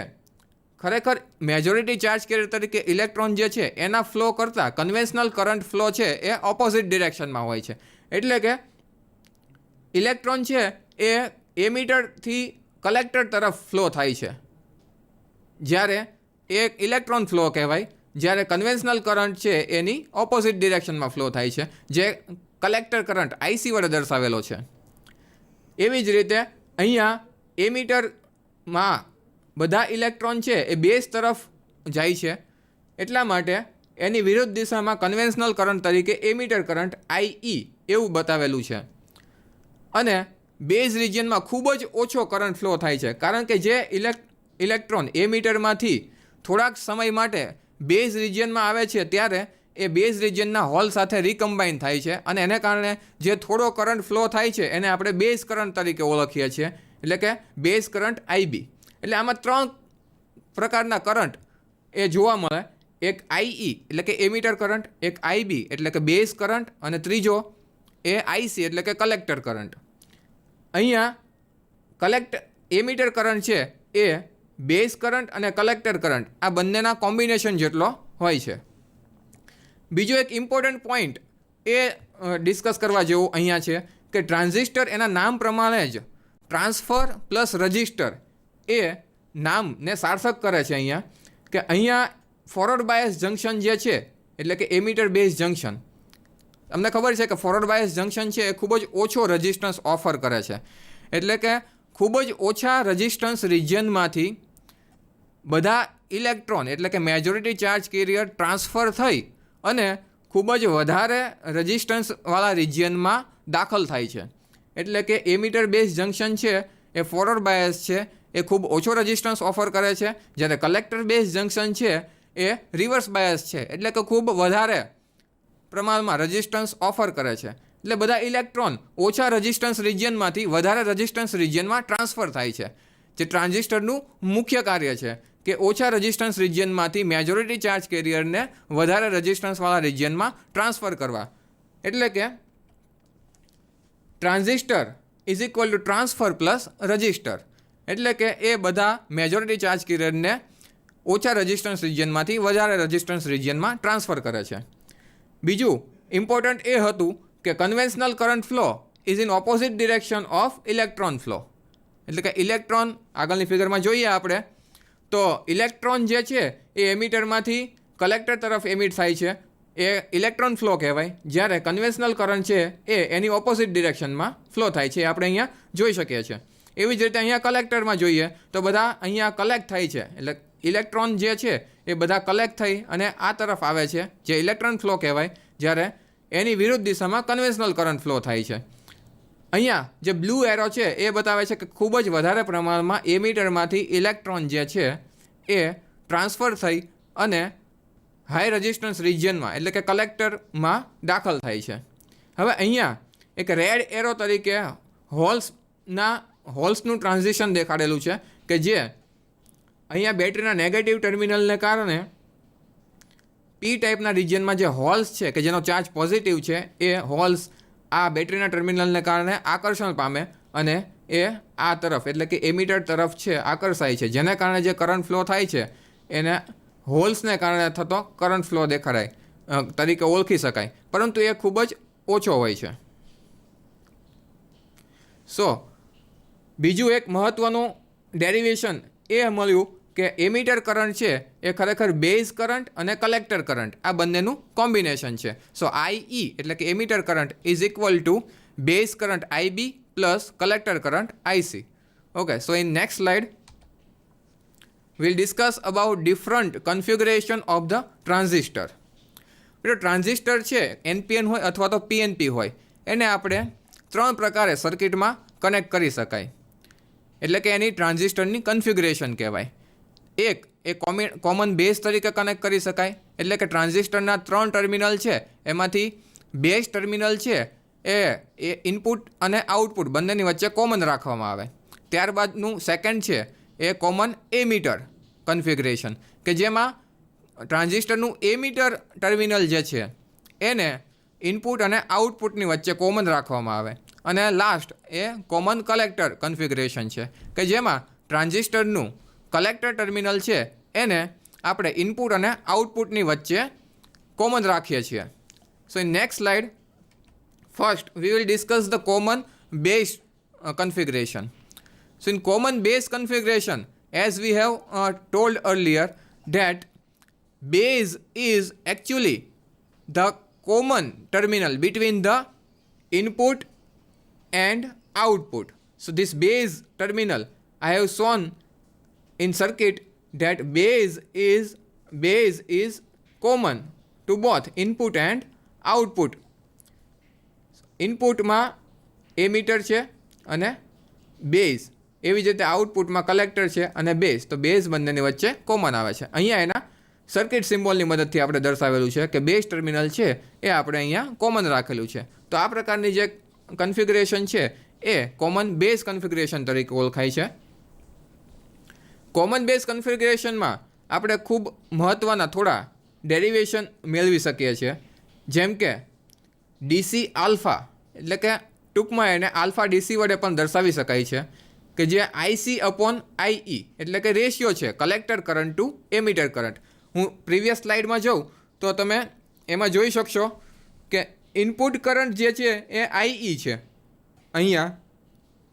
A: ખરેખર મેજોરિટી ચાર્જ કેરિયર તરીકે ઇલેક્ટ્રોન જે છે એના ફ્લો કરતાં કન્વેન્શનલ કરંટ ફ્લો છે એ ઓપોઝિટ ડિરેક્શનમાં હોય છે. એટલે કે ઇલેક્ટ્રોન છે એ એમિટરથી કલેક્ટર તરફ ફ્લો થાય છે, જ્યારે એક ઇલેક્ટ્રોન ફ્લો કહેવાય, જ્યારે કન્વેન્શનલ કરંટ છે એની ઓપોઝિટ ડિરેક્શનમાં ફ્લો થાય છે, જે કલેક્ટર કરંટ આઈસી વડે દર્શાવેલો છે. એવી જ રીતે અહીંયા એમિટરમાં બધા ઇલેક્ટ્રોન છે એ બેઝ તરફ જાય છે, એટલા માટે એની વિરુદ્ધ દિશામાં કન્વેન્શનલ કરંટ તરીકે એમિટર કરંટ આઈ એવું બતાવેલું છે. અને બેઝ રિજિયનમાં ખૂબ જ ઓછો કરંટ ફ્લો થાય છે, કારણ કે જે ઇલેક્ટ્રોન એમિટરમાંથી થોડાક સમય માટે બેઝ રિજિયનમાં આવે છે ત્યારે એ બેઝ રિજિયનના હોલ સાથે રિકમ્બાઇન થાય છે અને એને કારણે જે થોડો કરંટ ફ્લો થાય છે એને આપણે બેઝ કરંટ તરીકે ઓળખીએ છીએ, એટલે કે બેઝ કરંટ આઈબી. એટલે આમાં 3 પ્રકારના કરંટ એ જોવા મળે. એક આઈ એટલે કે એમિટર કરંટ, એક આઈબી એટલે કે બેઝ કરંટ અને ત્રીજો એ આઈસી એટલે કે કલેક્ટર કરંટ. અહીંયા એમિટર કરંટ છે એ બેઝ કરંટ અને કલેક્ટર કરંટ આ બંનેના કોમ્બિનેશન જેટલો હોય છે. બીજો એક ઇમ્પોર્ટન્ટ પોઈન્ટ એ ડિસ્કસ કરવા જેવું અહીંયા છે કે ટ્રાન્ઝિસ્ટર એના નામ પ્રમાણે જ ટ્રાન્સફર પ્લસ રજિસ્ટર એ નામને સાર્થક કરે છે. અહીંયા ફોરવર્ડ બાયસ જંક્શન જે છે એટલે કે એમિટર બેઝ જંક્શન, તમને ખબર છે કે ફોરવર્ડ બાયસ જંક્શન છે એ ખૂબ જ ઓછો રેઝિસ્ટન્સ ઓફર કરે છે, એટલે કે ખૂબ જ ઓછા રેઝિસ્ટન્સ રિજિયનમાંથી બધા ઇલેક્ટ્રોન એટલે કે મેજોરિટી ચાર્જ કેરિયર ટ્રાન્સફર થઈ અને ખૂબ જ વધારે રેઝિસ્ટન્સવાળા રિજિયનમાં દાખલ થાય છે. એટલે કે એમિટર બેઝ જંક્શન છે એ ફોરવર્ડ બાયસ છે એ ખૂબ ઓછો રેઝિસ્ટન્સ ઓફર કરે છે, જ્યારે કલેક્ટર બેઝ જંક્શન છે એ રિવર્સ બાયસ છે, એટલે કે ખૂબ વધારે પ્રમાણમાં રેઝિસ્ટન્સ ઓફર કરે છે. એટલે બધા ઇલેક્ટ્રોન ઓછા રેઝિસ્ટન્સ રિજિયનમાંથી વધારે રેઝિસ્ટન્સ રિજિયનમાં ટ્રાન્સફર થાય છે, જે ટ્રાન્ઝિસ્ટરનું મુખ્ય કાર્ય છે કે ઓછા રેઝિસ્ટન્સ રિજિયનમાંથી મેજોરિટી ચાર્જ કેરિયરને વધારે રેઝિસ્ટન્સવાળા રિજિયનમાં ટ્રાન્સફર કરવા. એટલે કે transistor is equal two transfer plus register, એટલે કે એ બધા મેજોરિટી ચાર્જ કેરિયરને ઓછા રેઝિસ્ટન્સ રિજિયનમાંથી વધારે રેઝિસ્ટન્સ રિજિયનમાં ટ્રાન્સફર કરે છે. બીજું ઇમ્પોર્ટન્ટ એ હતું કે conventional current flow is in opposite direction of electron flow. એટલે કે ઇલેક્ટ્રોન આગળની ફિગરમાં જોઈએ આપણે તો ઇલેક્ટ્રોન જે છે એ એમિટરમાંથી કલેક્ટર તરફ એમિટ થાય છે, એ ઇલેક્ટ્રોન ફ્લો કહેવાય, જ્યારે કન્વેન્શનલ કરંટ છે એ એની ઓપોઝિટ ડિરેક્શનમાં ફ્લો થાય છે, આપણે અહીંયા જોઈ શકીએ છીએ. એવી જ રીતે અહીંયા કલેક્ટરમાં જોઈએ તો બધા અહીંયા કલેક્ટ થાય છે, એટલે ઇલેક્ટ્રોન જે છે એ બધા કલેક્ટ થઈ અને આ તરફ આવે છે, જે ઇલેક્ટ્રોન ફ્લો કહેવાય, જ્યારે એની વિરુદ્ધ દિશામાં કન્વેન્શનલ કરંટ ફ્લો થાય છે. અહીંયા જે બ્લુ એરો છે એ બતાવે છે કે ખૂબ જ વધારે પ્રમાણમાં એમિટરમાંથી ઇલેક્ટ્રોન જે છે એ ટ્રાન્સફર થઈ અને હાઈ રેઝિસ્ટન્સ રિજિયનમાં એટલે કે કલેક્ટરમાં દાખલ થાય છે. હવે અહીંયા એક રેડ એરો તરીકે હોલ્સનું ટ્રાન્ઝિશન દેખાડેલું છે કે જે અહીંયા બેટરીના નેગેટિવ ટર્મિનલને કારણે પી ટાઈપના રિજિયનમાં જે હોલ્સ છે કે જેનો ચાર્જ પોઝિટિવ છે એ હોલ્સ આ બેટરીના ટર્મિનલને કારણે આકર્ષણ પામે અને એ આ તરફ એટલે કે એમિટર તરફ છે આકર્ષાય છે, જેને કારણે જે કરંટ ફ્લો થાય છે એને હોલ્સને કારણે થતો કરંટ ફ્લો દેખાડાય તરીકે ઓળખી શકાય, પરંતુ એ ખૂબ જ ઓછો હોય છે. બીજું એક મહત્ત્વનું ડેરિવેશન એ મળ્યું કે એમિટર કરંટ છે એ ખરેખર બેઝ કરંટ અને કલેક્ટર કરંટ આ બંનેનું કોમ્બિનેશન છે. સો આઈ એટલે કે emitter current is equal to base current IB plus collector current IC. Okay, so in next slide we'll discuss about different configuration of the transistor. Transistor છે NPN હોય અથવા તો પીએનપી હોય એને આપણે 3 પ્રકારે સર્કિટમાં કનેક્ટ કરી શકાય, એટલે કે એની ટ્રાન્ઝિસ્ટરની કન્ફિગ્યુરેશન કહેવાય. એક એ કોમન બેઝ તરીકે કનેક્ટ કરી શકાય, એટલે કે ટ્રાન્ઝિસ્ટરના 3 ટર્મિનલ છે એમાંથી બેઝ ટર્મિનલ છે એ ઇનપુટ અને આઉટપુટ બંનેની વચ્ચે કોમન રાખવામાં આવે. ત્યારબાદનું સેકન્ડ છે એ કોમન એમીટર કન્ફિગ્યુરેશન, કે જેમાં ટ્રાન્ઝિસ્ટરનું એમીટર ટર્મિનલ જે છે એને ઇનપુટ અને આઉટપુટની વચ્ચે કોમન રાખવામાં આવે. અને લાસ્ટ એ કોમન કલેક્ટર કન્ફિગ્યુરેશન છે, કે જેમાં ટ્રાન્ઝિસ્ટરનું કલેક્ટર ટર્મિનલ છે એને આપણે ઇનપુટ અને આઉટપુટની વચ્ચે કોમન રાખીએ છીએ. સો in next slide first we will discuss the common base configuration. So in common base configuration, as we have told earlier, that base is actually the common terminal between the input and output. So this base terminal I have shown in circuit that base is common to both input and output. ઇનપુટમાં ammeter છે અને base, એવી જ રીતે આઉટપુટમાં collector છે અને base, તો બેઝ બંનેની વચ્ચે કોમન આવે છે. અહીંયા એના સર્કિટ સિમ્બોલની મદદથી આપણે દર્શાવેલું છે કે બેઝ ટર્મિનલ છે એ આપણે અહીંયા કોમન રાખેલું છે. તો આ પ્રકારની જે કન્ફિગ્યુરેશન છે એ કોમન બેઝ કન્ફિગ્યુરેશન તરીકે ઓળખાય છે. કોમન બેઝ કન્ફિગ્યુરેશનમાં આપણે ખૂબ મહત્ત્વના થોડા ડેરિવેશન મેળવી શકીએ છીએ, જેમ કે ડીસી આલ્ફા, એટલે કે ટૂંકમાં એને આલ્ફા ડીસી વડે પણ દર્શાવી શકાય છે, કે જે આઈસી અપોન આઈ, એટલે કે રેશિયો છે collector current to emitter current. હું પ્રીવિયસ સ્લાઇડમાં જાઉં તો તમે એમાં જોઈ શકશો કે ઇનપુટ કરંટ જે છે એ આઈ છે, અહીંયા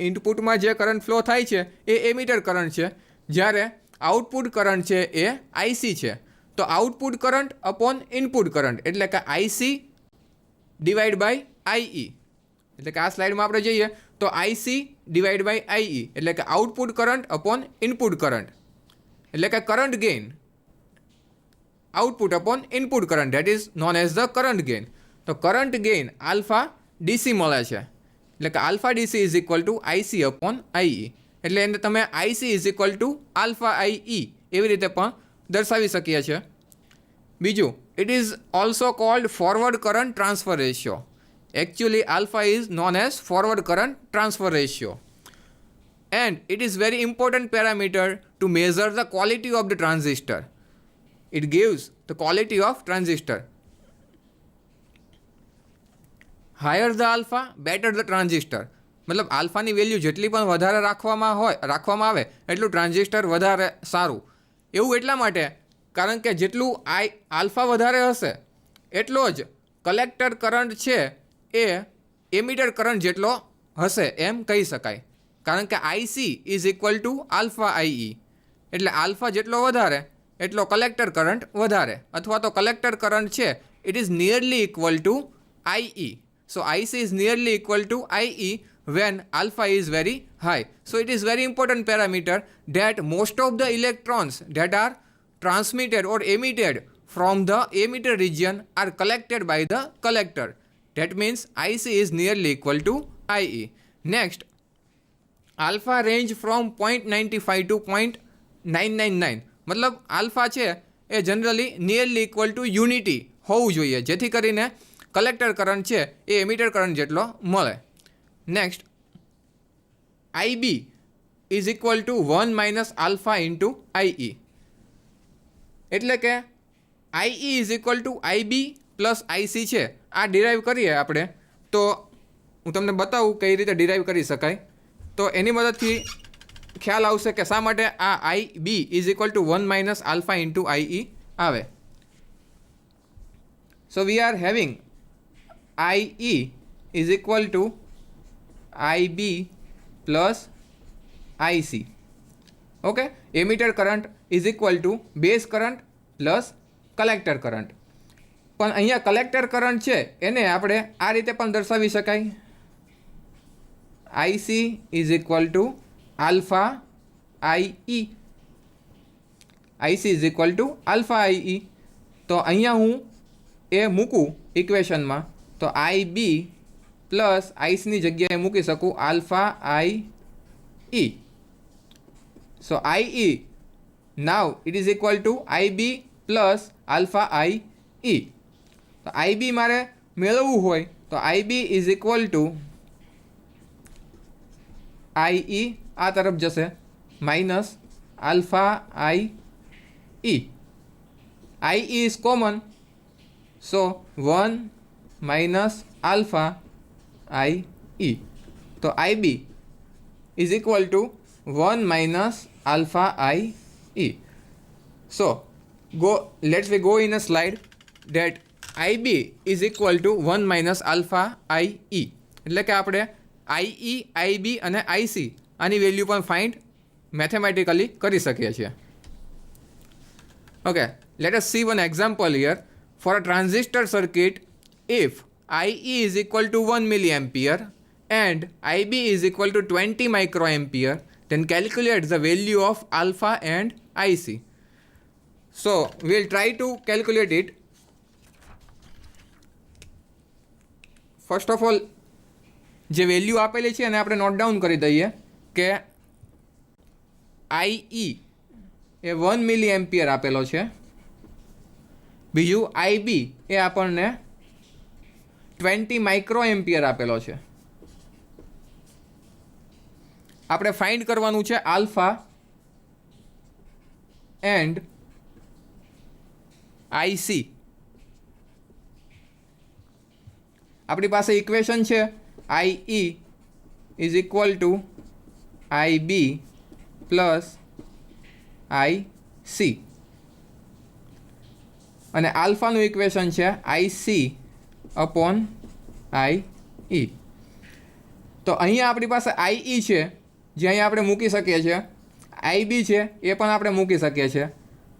A: ઇનપુટમાં જે કરંટ ફ્લો થાય છે એ એમીટર કરંટ છે, જ્યારે આઉટપુટ કરંટ છે એ આઈસી છે. તો output current upon input current એટલે કે આઈસી ડિવાઈડ બાય આઈ, એટલે કે આ સ્લાઇડમાં આપણે જઈએ તો આઈસી ડિવાઈડ બાય આઈ એટલે કે output current upon input current, એટલે કે current gain output upon input current, that is known as the current gain. તો કરંટ ગેઇન આલ્ફા ડીસી મળે છે, એટલે કે alpha DC is equal to IC upon I, એટલે એને તમે IC is equal to alpha I એવી રીતે પણ દર્શાવી શકીએ છીએ. બીજું, it is also called forward current transfer ratio. Actually alpha is known as forward current transfer ratio, and it is very important parameter to measure the quality of the transistor. It gives the quality of transistor. Higher the alpha, better the transistor. મતલબ આલ્ફાની value જેટલી પણ વધારે રાખવામાં આવે એટલું transistor વધારે સારું. એવું એટલા માટે કારણ કે જેટલું આલ્ફા વધારે હશે એટલો જ કલેક્ટર કરંટ છે એ એમીટર કરંટ જેટલો હશે એમ કહી શકાય, કારણ કે IC is equal to alpha I, એટલે આલ્ફા જેટલો વધારે એટલો કલેક્ટર કરંટ વધારે, અથવા તો કલેક્ટર કરંટ છે it is nearly equal to I. So IC is nearly equal to I when alpha is very high. So it is very important parameter that most of the electrons that are transmitted or emitted from the emitter region are collected by the collector. That means IC is nearly equal to IE. Next, alpha range from 0.95 to 0.999. मतलब alpha છે એ generally nearly equal to unity હોવું જોઈએ, જેથી કરીને collector current છે એ emitter current જેટલો મળે. Next, IB is equal to 1 minus alpha into IE. એટલે કે IE is equal to IB plus IC છે. આ ડિરાઈવ કરીએ આપણે તો હું તમને બતાવું કઈ રીતે ડિરાઈવ કરી શકાય. તો એની મદદથી ખ્યાલ આવશે કે શા માટે આ IB is equal to 1 minus alpha into IE આવે. So we are having IE is equal to IB plus IC. Okay, emitter current is equal to base current plus collector current. પણ અહીંયા કલેક્ટર કરંટ છે એને આપણે આ રીતે પણ દર્શાવી શકાય, IC is equal to alpha I. IC is equal to alpha I. તો અહીંયા હું એ મૂકું ઇક્વેશનમાં તો આઈ બી પ્લસ આઈસની જગ્યાએ મૂકી શકું alpha I E. So I E now it is equal to I B plus alpha I E. તો I B મારે મેળવવું હોય તો I B is equal to I E આ તરફ જશે minus alpha I E. I E is common, so 1 minus alpha I E. તો I B is equal to 1 minus alpha I E. So let's we go in a slide that IB is equal to 1 minus alpha IE. એટલે કે આપણે IE, IB અને IC આની value પણ find mathematically કરી શકીએ છીએ. Okay, let us see one example here. For a transistor circuit, if IE is equal to 1 milliampere and IB is equal to 20 microampere, then calculate the value of alpha and IC. So we'll try to calculate it. First of all, જે value આપેલી છે એને આપણે note down કરી દઈએ કે IE એ 1 મિલી ampere આપેલો છે, બીજું IB એ આપણને 20 માઇક્રો એમ્પિયર આપેલો છે. આપણે ફાઇન્ડ કરવાનું છે આલ્ફા એન્ડ IC. આપણી પાસે ઇક્વેશન છે IE is equal to IB plus IC અને આલ્ફાનું ઇક્વેશન છે IC અપોન IE. તો અહીંયા આપણી પાસે IE છે જે અહીંયા આપણે મૂકી શકીએ છીએ, IB છે એ પણ આપણે મૂકી શકીએ છીએ.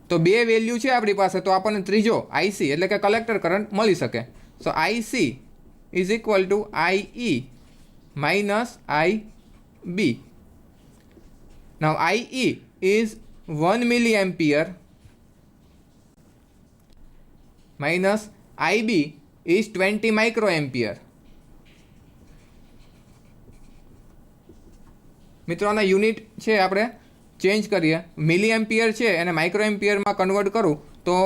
A: તો બે વેલ્યુ છે આપણી પાસે, તો આપણને ત્રીજો IC એટલે કે કલેક્ટર કરંટ મળી શકે. સો IC is equal two IE minus IB. Now IE is 1 milli ampere minus IB is 20 micro ampere. મિત્રો આના યુનિટ છે આપણે ચેન્જ કરીએ. મિલી એમ્પિયર છે એને માઇક્રો એમ્પિયરમાં કન્વર્ટ કરું તો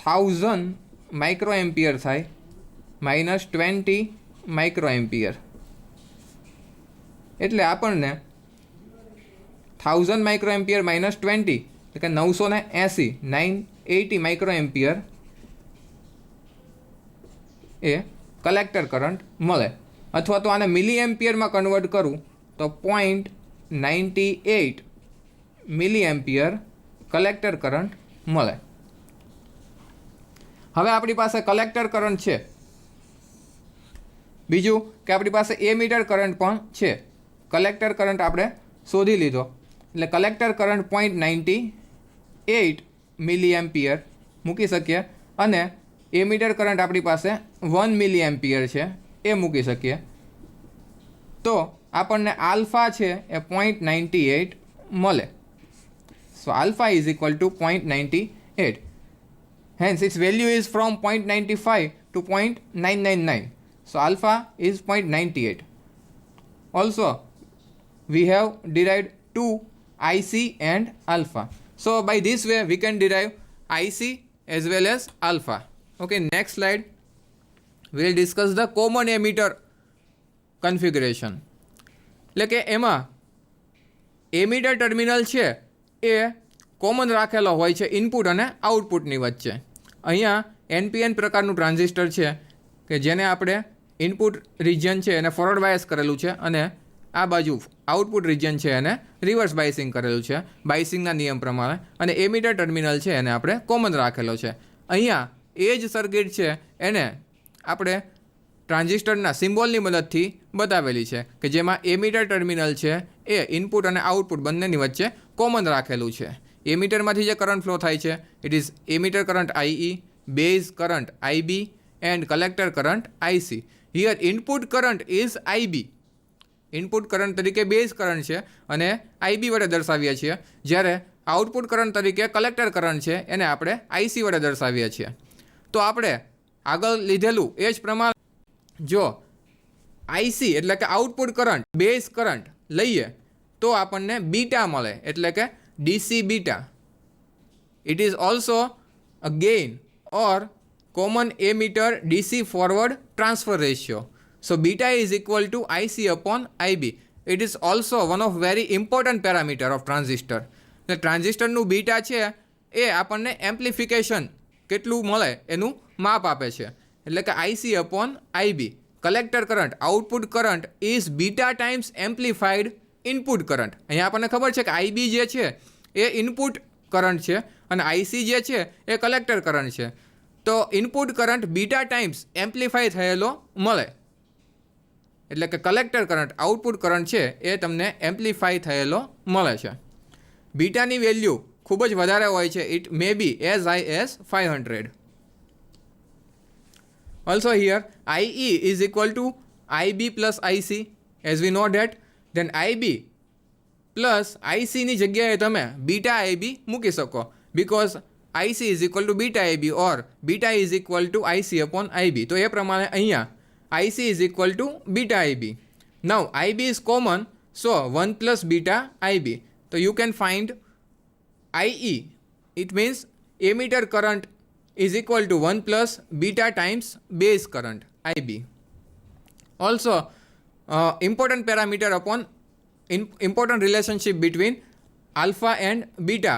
A: 1000 માઇક્રો એમ્પિયર થાય માઇનસ 20 માઇક્રો એમ્પિયર. એટલે આપણને 1000 માઇક્રો એમ્પિયર માઇનસ 20 એટલે કે 980 માઇક્રો એમ્પિયર એ કલેક્ટર કરંટ મળે. અથવા તો આને મિલી એમ્પિયરમાં કન્વર્ટ કરું તો 0.98 મિલી એમ્પિયર કલેક્ટર કરંટ મળે. હવે આપણી પાસે કલેક્ટર કરંટ છે, બીજું કે આપણી પાસે એમીટર કરંટ પણ છે. કલેક્ટર કરંટ આપણે શોધી લીધો એટલે કલેક્ટર કરંટ 0.98 મિલી એમ્પિયર મૂકી શકીએ અને એમીટર કરંટ આપણી પાસે 1 મિલી એમ્પિયર છે એ મૂકી શકીએ. તો આપણને આલ્ફા છે એ 0.98 મળે. So alpha is equal to 0.98. Hence its value is from 0.95 to 0.999. So alpha is 0.98. Also we have derived two IC and alpha. So by this way we can derive IC as well as alpha. Okay, next slide we will discuss the common emitter configuration. એટલે કે એમાં ammeter terminal છે એ common રાખેલો હોય છે input અને આઉટપુટની વચ્ચે. અહીંયા NPN પ્રકારનું ટ્રાન્ઝિસ્ટર છે કે જેને આપણે ઇનપુટ રિજિયન છે એને ફોરવર્ડ બાયસ કરેલું છે અને આ બાજુ આઉટપુટ રિજિયન છે એને રિવર્સ બાયસિંગ કરેલું છે બાયસિંગના નિયમ પ્રમાણે. અને એમીટર ટર્મિનલ છે એને આપણે કોમન રાખેલો છે. અહીંયા એ જ સર્કિટ છે એને આપણે ટ્રાન્ઝિસ્ટરના સિમ્બોલની મદદથી બતાવેલી છે કે જેમાં એમીટર ટર્મિનલ છે એ ઇનપુટ અને આઉટપુટ બંનેની વચ્ચે કોમન રાખેલું છે. એમીટરમાંથી જે કરંટ ફ્લો થાય છે it is emitter current I, base current IB and collector current IC. Here input current is IB. Input current તરીકે બેઝ કરંટ છે અને આઈબી વડે દર્શાવીએ છીએ, જ્યારે આઉટપુટ કરંટ તરીકે કલેક્ટર કરંટ છે એને આપણે આઈસી વડે દર્શાવીએ છીએ. તો આપણે આગળ લીધેલું એ જ પ્રમાણે જો આઈસી એટલે કે આઉટપુટ કરંટ બેઝ કરંટ લઈએ તો આપણને બીટા મળે, એટલે કે DC beta. It is also a gain or common emitter DC forward transfer ratio. So beta is equal to IC upon IB. It is also one of very important parameter of transistor. The transistor નું beta છે એ આપણને amplification કેટલું મળે એનું માપ આપે છે, એટલે કે IC upon IB. Collector current output current is beta times amplified input current. અહીંયા આપણને ખબર છે કે IB જે છે એ ઇનપુટ કરંટ છે અને IC જે છે એ કલેક્ટર કરંટ છે. તો input current beta times amplify થયેલો મળે, એટલે કે કલેક્ટર કરંટ આઉટપુટ કરંટ છે એ તમને એમ્પ્લિફાય થયેલો મળે છે. બીટાની વેલ્યુ ખૂબ જ વધારે હોય છે. It may be as high as 500. Also here IE is equal to IB plus IC as we know that. Then IB plus ICની જગ્યાએ તમે બીટા IB મૂકી શકો, because IC is equal to beta IB or beta is equal to IC upon IB. તો એ પ્રમાણે અહીંયા IC is equal to beta IB. Now IB is common, so 1 plus beta IB. So you can find IE. It means emitter current is equal to 1 plus beta times base current IB. Also important parameter upon important relationship between alpha and beta.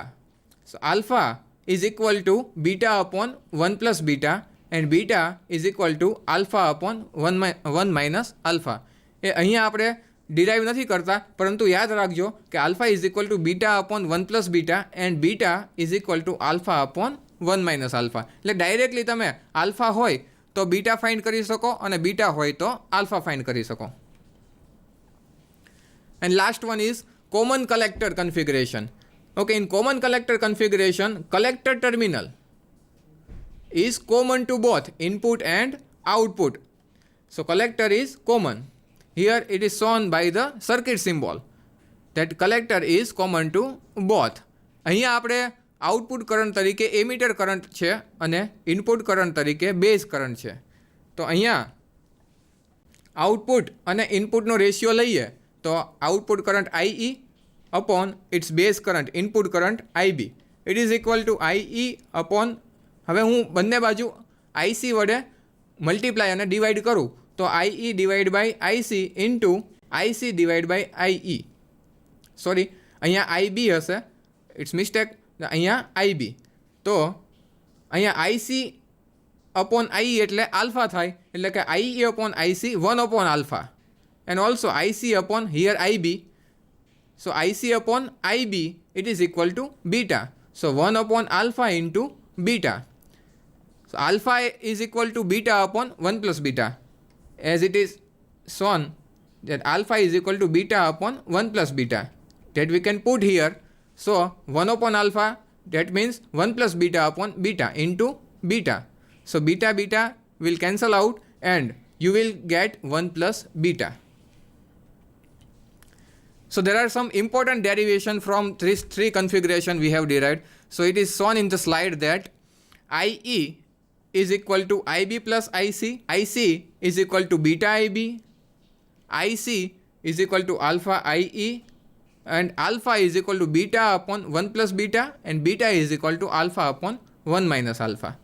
A: So alpha is equal to beta upon 1 plus beta and beta is equal to alpha upon 1 minus alpha. એ અહીંયા આપણે derive નથી કરતા, પરંતુ યાદ રાખજો કે alpha is equal two beta upon 1 plus beta and beta is equal to alpha upon 1 minus alpha. એટલે directly તમે આલ્ફા હોય તો બીટા ફાઇન્ડ કરી શકો અને બીટા હોય તો આલ્ફા ફાઇન્ડ કરી શકો. And last one is common collector configuration. Okay, in common collector configuration, collector terminal is common to both input and output. So collector is common. Here it is shown by the circuit symbol that collector is common to both. અહીંયા આપણે output current તરીકે ammeter current છે અને input current તરીકે base current છે. તો અહીંયા output અને ઇનપુટનો રેશિયો લઈએ તો output current IE upon its base current input current IB. It is equal to IE upon, હવે હું બંને બાજુ IC વડે મલ્ટીપ્લાય અને ડિવાઈડ કરું તો IE divide by IC into IC divide by IE. Sorry, અહીંયા IB હશે, ઇટ્સ મિસ્ટેક, અહીંયા IB. તો અહીંયા IC અપોન IE એટલે આલ્ફા થાય, એટલે કે IE upon IC 1 upon alpha and also IC upon here IB. So IC upon IB it is equal to beta. So 1 upon alpha into beta. So alpha is equal to beta upon 1 plus beta, as it is shown that alpha is equal to beta upon 1 plus beta, that we can put here. So 1 upon alpha, that means 1 plus beta upon beta into beta. So beta beta will cancel out and you will get 1 plus beta. So there are some important derivation from three configuration we have derived. So it is shown in the slide that IE is equal to IB plus IC, IC is equal to beta IB, IC is equal to alpha IE, and alpha is equal to beta upon 1 plus beta and beta is equal to alpha upon 1 minus alpha.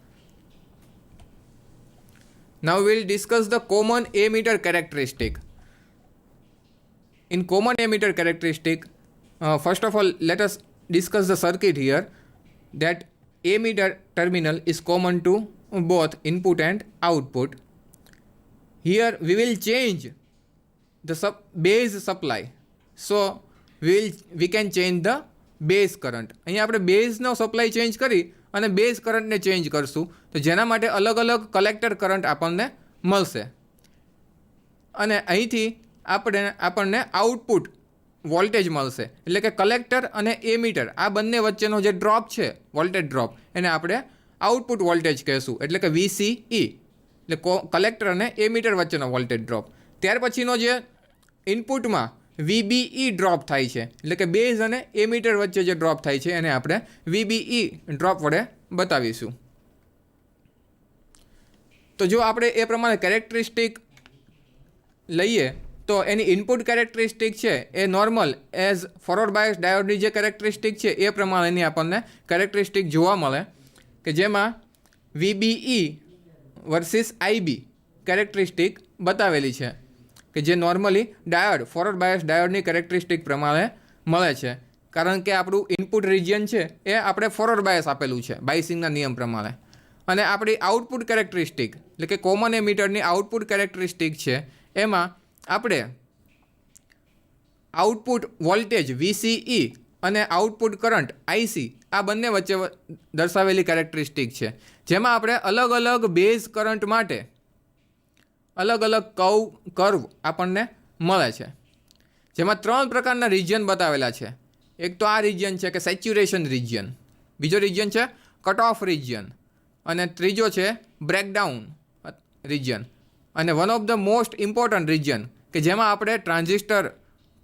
A: Now we will discuss the common emitter characteristic. In common emitter characteristic, first of all let us discuss the circuit here, that emitter terminal is common to both input and output. Here we will change the base supply, so we can change the base current. અહીંયા આપણે બેઝનો supply change કરી અને base કરંટને change કરશું, તો જેના માટે અલગ અલગ કલેક્ટર કરંટ આપણને મળશે અને અહીંથી આપણને આઉટપુટ વોલ્ટેજ મળશે. એટલે કે કલેક્ટર અને એમીટર આ બંને વચ્ચેનો જે ડ્રોપ છે વોલ્ટેજ ડ્રોપ એને આપણે આઉટપુટ વોલ્ટેજ કહેશું, એટલે કે VCE, એટલે કલેક્ટર અને એમીટર વચ્ચેનો વોલ્ટેજ ડ્રોપ. ત્યાર પછીનો જે ઇનપુટમાં VBE ડ્રોપ થાય છે, એટલે કે બેઝ અને એમીટર વચ્ચે જે ડ્રોપ થાય છે એને આપણે VBE ડ્રોપ વડે બતાવીશું. તો જો આપણે એ પ્રમાણે કેરેક્ટરિસ્ટિક લઈએ તો એની ઇનપુટ કેરેક્ટરિસ્ટિક છે એ નોર્મલ એઝ ફોરવર્ડ બાયસ ડાયોડની જે કેરેક્ટરિસ્ટિક છે એ પ્રમાણેની આપણને કેરેક્ટરિસ્ટિક જોવા મળે, કે જેમાં VBE વર્સિસ IB કેરેક્ટરિસ્ટિક બતાવેલી છે, કે જે નોર્મલી ડાયોડ ફોરવર્ડ બાયસ ડાયોડની કેરેક્ટરિસ્ટિક પ્રમાણે મળે છે. કારણ કે આપણું ઇનપુટ રિજિયન છે એ આપણે ફોરવર્ડ બાયસ આપેલું છે બાયસિંગના નિયમ પ્રમાણે. અને આપણી આઉટપુટ કેરેક્ટરિસ્ટિક એટલે કે કોમન એમીટરની આઉટપુટ કેરેક્ટરિસ્ટિક છે એમાં આપણે આઉટપુટ વોલ્ટેજ VCE અને આઉટપુટ કરંટ IC આ બંને વચ્ચે દર્શાવેલી કેરેક્ટરિસ્ટિક છે, જેમાં આપણે અલગ અલગ બેઝ કરંટ માટે અલગ અલગ કર્વ આપણને મળે છે, જેમાં 3 પ્રકારના રિજિયન બતાવેલા છે. એક તો આ રિજિયન છે કે સેચ્યુરેશન રિજિયન, બીજો રિજિયન છે કટ ઓફ રિજિયન, અને ત્રીજો છે બ્રેકડાઉન રિજિયન. અને one of the most important region કે જેમાં આપણે ટ્રાન્ઝિસ્ટર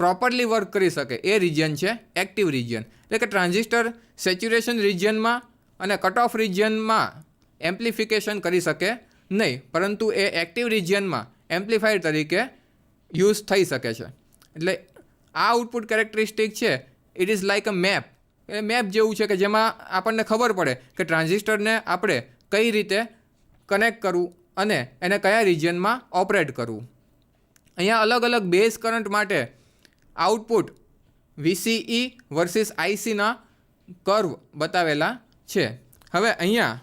A: પ્રોપરલી વર્ક કરી શકે એ રિજિયન છે એક્ટિવ રિજિયન. એટલે કે ટ્રાન્ઝિસ્ટર સેચ્યુરેશન રિજિયનમાં અને કટ ઓફ રિજિયનમાં એમ્પ્લિફિકેશન કરી શકે નહીં, પરંતુ એ એક્ટિવ રિજિયનમાં એમ્પ્લીફાયર તરીકે યુઝ થઈ શકે છે. એટલે આ આઉટપુટ કેરેક્ટરિસ્ટિક છે it is like a map, A map જેવું છે કે જેમાં આપણને ખબર પડે કે ટ્રાન્ઝિસ્ટરને આપણે કઈ રીતે કનેક્ટ કરવું અને એને કયા રિજિયનમાં ઓપરેટ કરવું. અહીંયા અલગ અલગ બેઝ કરંટ માટે આઉટપુટ VCE વર્સિસ ICના કર્વ બતાવેલા છે. હવે અહીંયા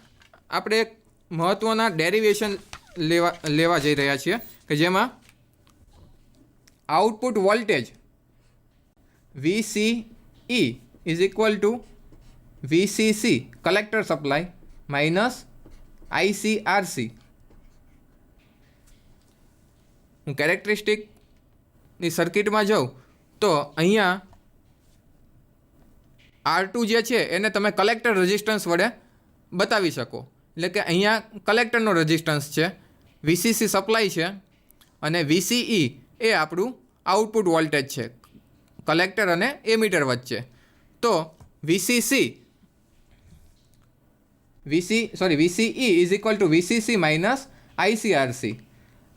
A: આપણે એક મહત્ત્વના ડેરિવેશન લેવા જઈ રહ્યા છીએ કે જેમાં output voltage VCE is equal to VCC collector supply minus ICRC. હું કેરેક્ટરિસ્ટિકની સર્કિટમાં જાઉં તો અહીંયા R2 જે છે એને તમે કલેક્ટર રેઝિસ્ટન્સ વડે બતાવી શકો. એટલે કે અહીંયા કલેક્ટરનો રેઝિસ્ટન્સ છે, VCC સપ્લાય છે અને VCE એ આપણું આઉટપુટ વોલ્ટેજ છે કલેક્ટર અને એમીટર વચ્ચે. તો VCE is equal to VCC minus ICRC.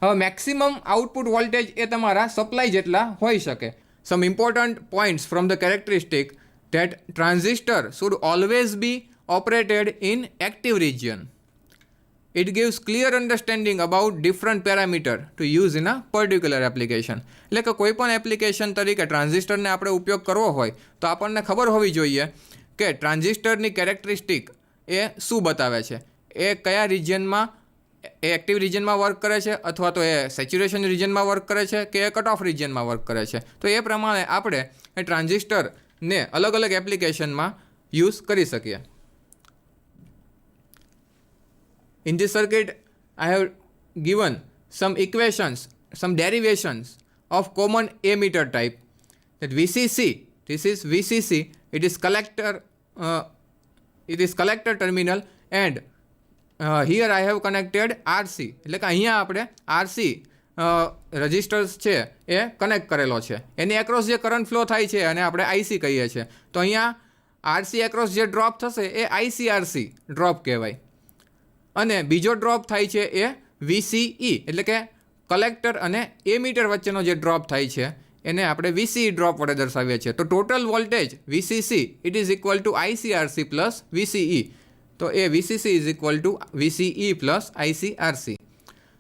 A: હવે મેક્સિમમ આઉટપુટ વોલ્ટેજ એ તમારા સપ્લાય જેટલા હોઈ શકે. Some important points from the characteristic that transistor should always be operated in active region. It gives clear understanding about different parameter to use in a particular application. એટલે કે કોઈ પણ application તરીકે ટ્રાન્ઝિસ્ટરને આપણે ઉપયોગ કરવો હોય તો આપણને ખબર હોવી જોઈએ કે ટ્રાન્ઝિસ્ટરની કેરેક્ટરિસ્ટિક એ શું બતાવે છે, એ કયા રિજિયનમાં એ એક્ટિવ રિજિયનમાં વર્ક કરે છે અથવા તો એ સેચ્યુરેશન રિજિયનમાં વર્ક કરે છે કે એ કટ ઓફ રિજિયનમાં વર્ક કરે છે. તો એ પ્રમાણે આપણે એ ટ્રાન્ઝિસ્ટરને અલગ અલગ એપ્લિકેશનમાં યુઝ કરી શકીએ. In this circuit, I have given some equations, some derivations of common ammeter type. That VCC, this is VCC, it is collector terminal, and here I have connected RC. એટલે કે અહીંયા આપણે RC રજિસ્ટર્સ છે એ connect કરેલો છે, એની across જે current flow થાય છે અને આપણે IC કહીએ છીએ. તો અહીંયા RC એક્રોસ જે ડ્રોપ થશે એ ICRC ડ્રોપ કહેવાય. અને બીજો ડ્રોપ થાય છે એ VCE એટલે કે કલેક્ટર અને એમીટર વચ્ચેનો જે ડ્રોપ થાય છે એને આપણે VCE ડ્રોપ વડે દર્શાવીએ છીએ. તો total voltage VCC it is equal two ICRC plus VCE. તો એ VCC is equal two VCE plus ICRC.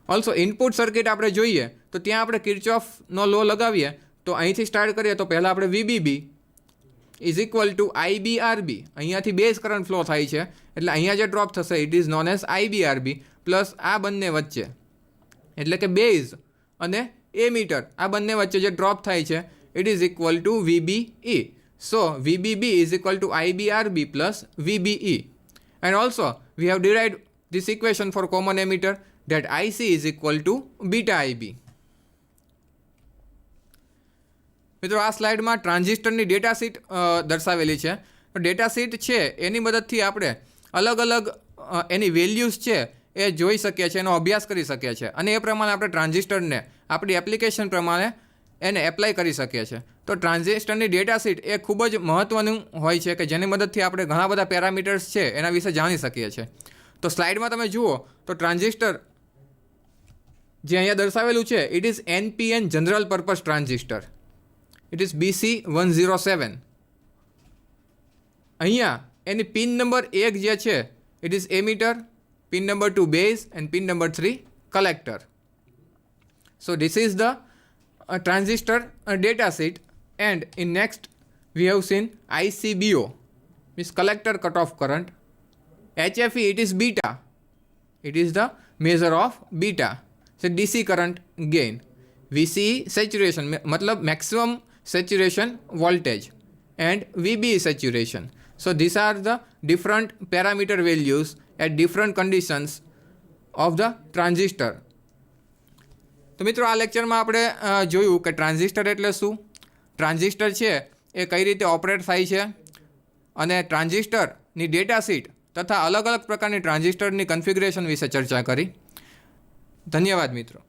A: Also input circuit આપણે જોઈએ તો ત્યાં આપણે કિર્ચોફનો લો લગાવીએ તો અહીંથી સ્ટાર્ટ કરીએ તો પહેલાં આપણે VBB is equal two IBRB, અહીંયાથી બેઝ કરંટ ફ્લો થાય છે એટલે અહીંયા જે ડ્રોપ થશે it is known as IBRB plus આ બંને વચ્ચે એટલે કે બેઝ અને એમીટર આ બંને વચ્ચે જે ડ્રોપ થાય છે it is equal two VBE. So VBB is equal two IBRB plus VBE. And also we have derived this equation for common emitter that IC is equal to beta IB. મિત્રો આ સ્લાઇડમાં ટ્રાન્ઝિસ્ટરની data sheet દર્શાવેલી છે. Data sheet છે એની મદદથી આપણે અલગ અલગ એની વેલ્યુઝ છે એ જોઈ શકીએ છીએ, એનો અભ્યાસ કરી શકીએ છીએ અને એ પ્રમાણે આપણે ટ્રાન્ઝિસ્ટરને આપણી એપ્લિકેશન પ્રમાણે એને એપ્લાય કરી શકીએ છીએ. તો ટ્રાન્ઝિસ્ટરની ડેટા શીટ એ ખૂબ જ મહત્ત્વનું હોય છે કે જેની મદદથી આપણે ઘણા બધા પેરામીટર્સ છે એના વિશે જાણી શકીએ છીએ. તો સ્લાઇડમાં તમે જુઓ તો ટ્રાન્ઝિસ્ટર જે અહીંયા દર્શાવેલું છે it is NPN general purpose transistor. It is BC107. અહીંયા એની પિન નંબર 1 જે છે it is emitter, pin number 2 base and pin number 3 collector. So this is the transistor data sheet, and in next we have seen ICBO, means collector cutoff current. HFE, it is beta, it is the measure of beta. So DC current gain. VCE saturation मतलब maximum saturation voltage, and VBE saturation. So these are the different parameter values at different conditions of the transistor. તો મિત્રો આ લેક્ચરમાં આપણે જોયું કે transistor એટલે શું, ટ્રાન્ઝિસ્ટર છે એ કઈ રીતે ઓપરેટ થાય છે અને ટ્રાન્ઝિસ્ટરની ડેટા શીટ તથા અલગ અલગ પ્રકારની ટ્રાન્ઝિસ્ટરની કન્ફિગરેશન વિશે ચર્ચા કરી. ધન્યવાદ મિત્રો.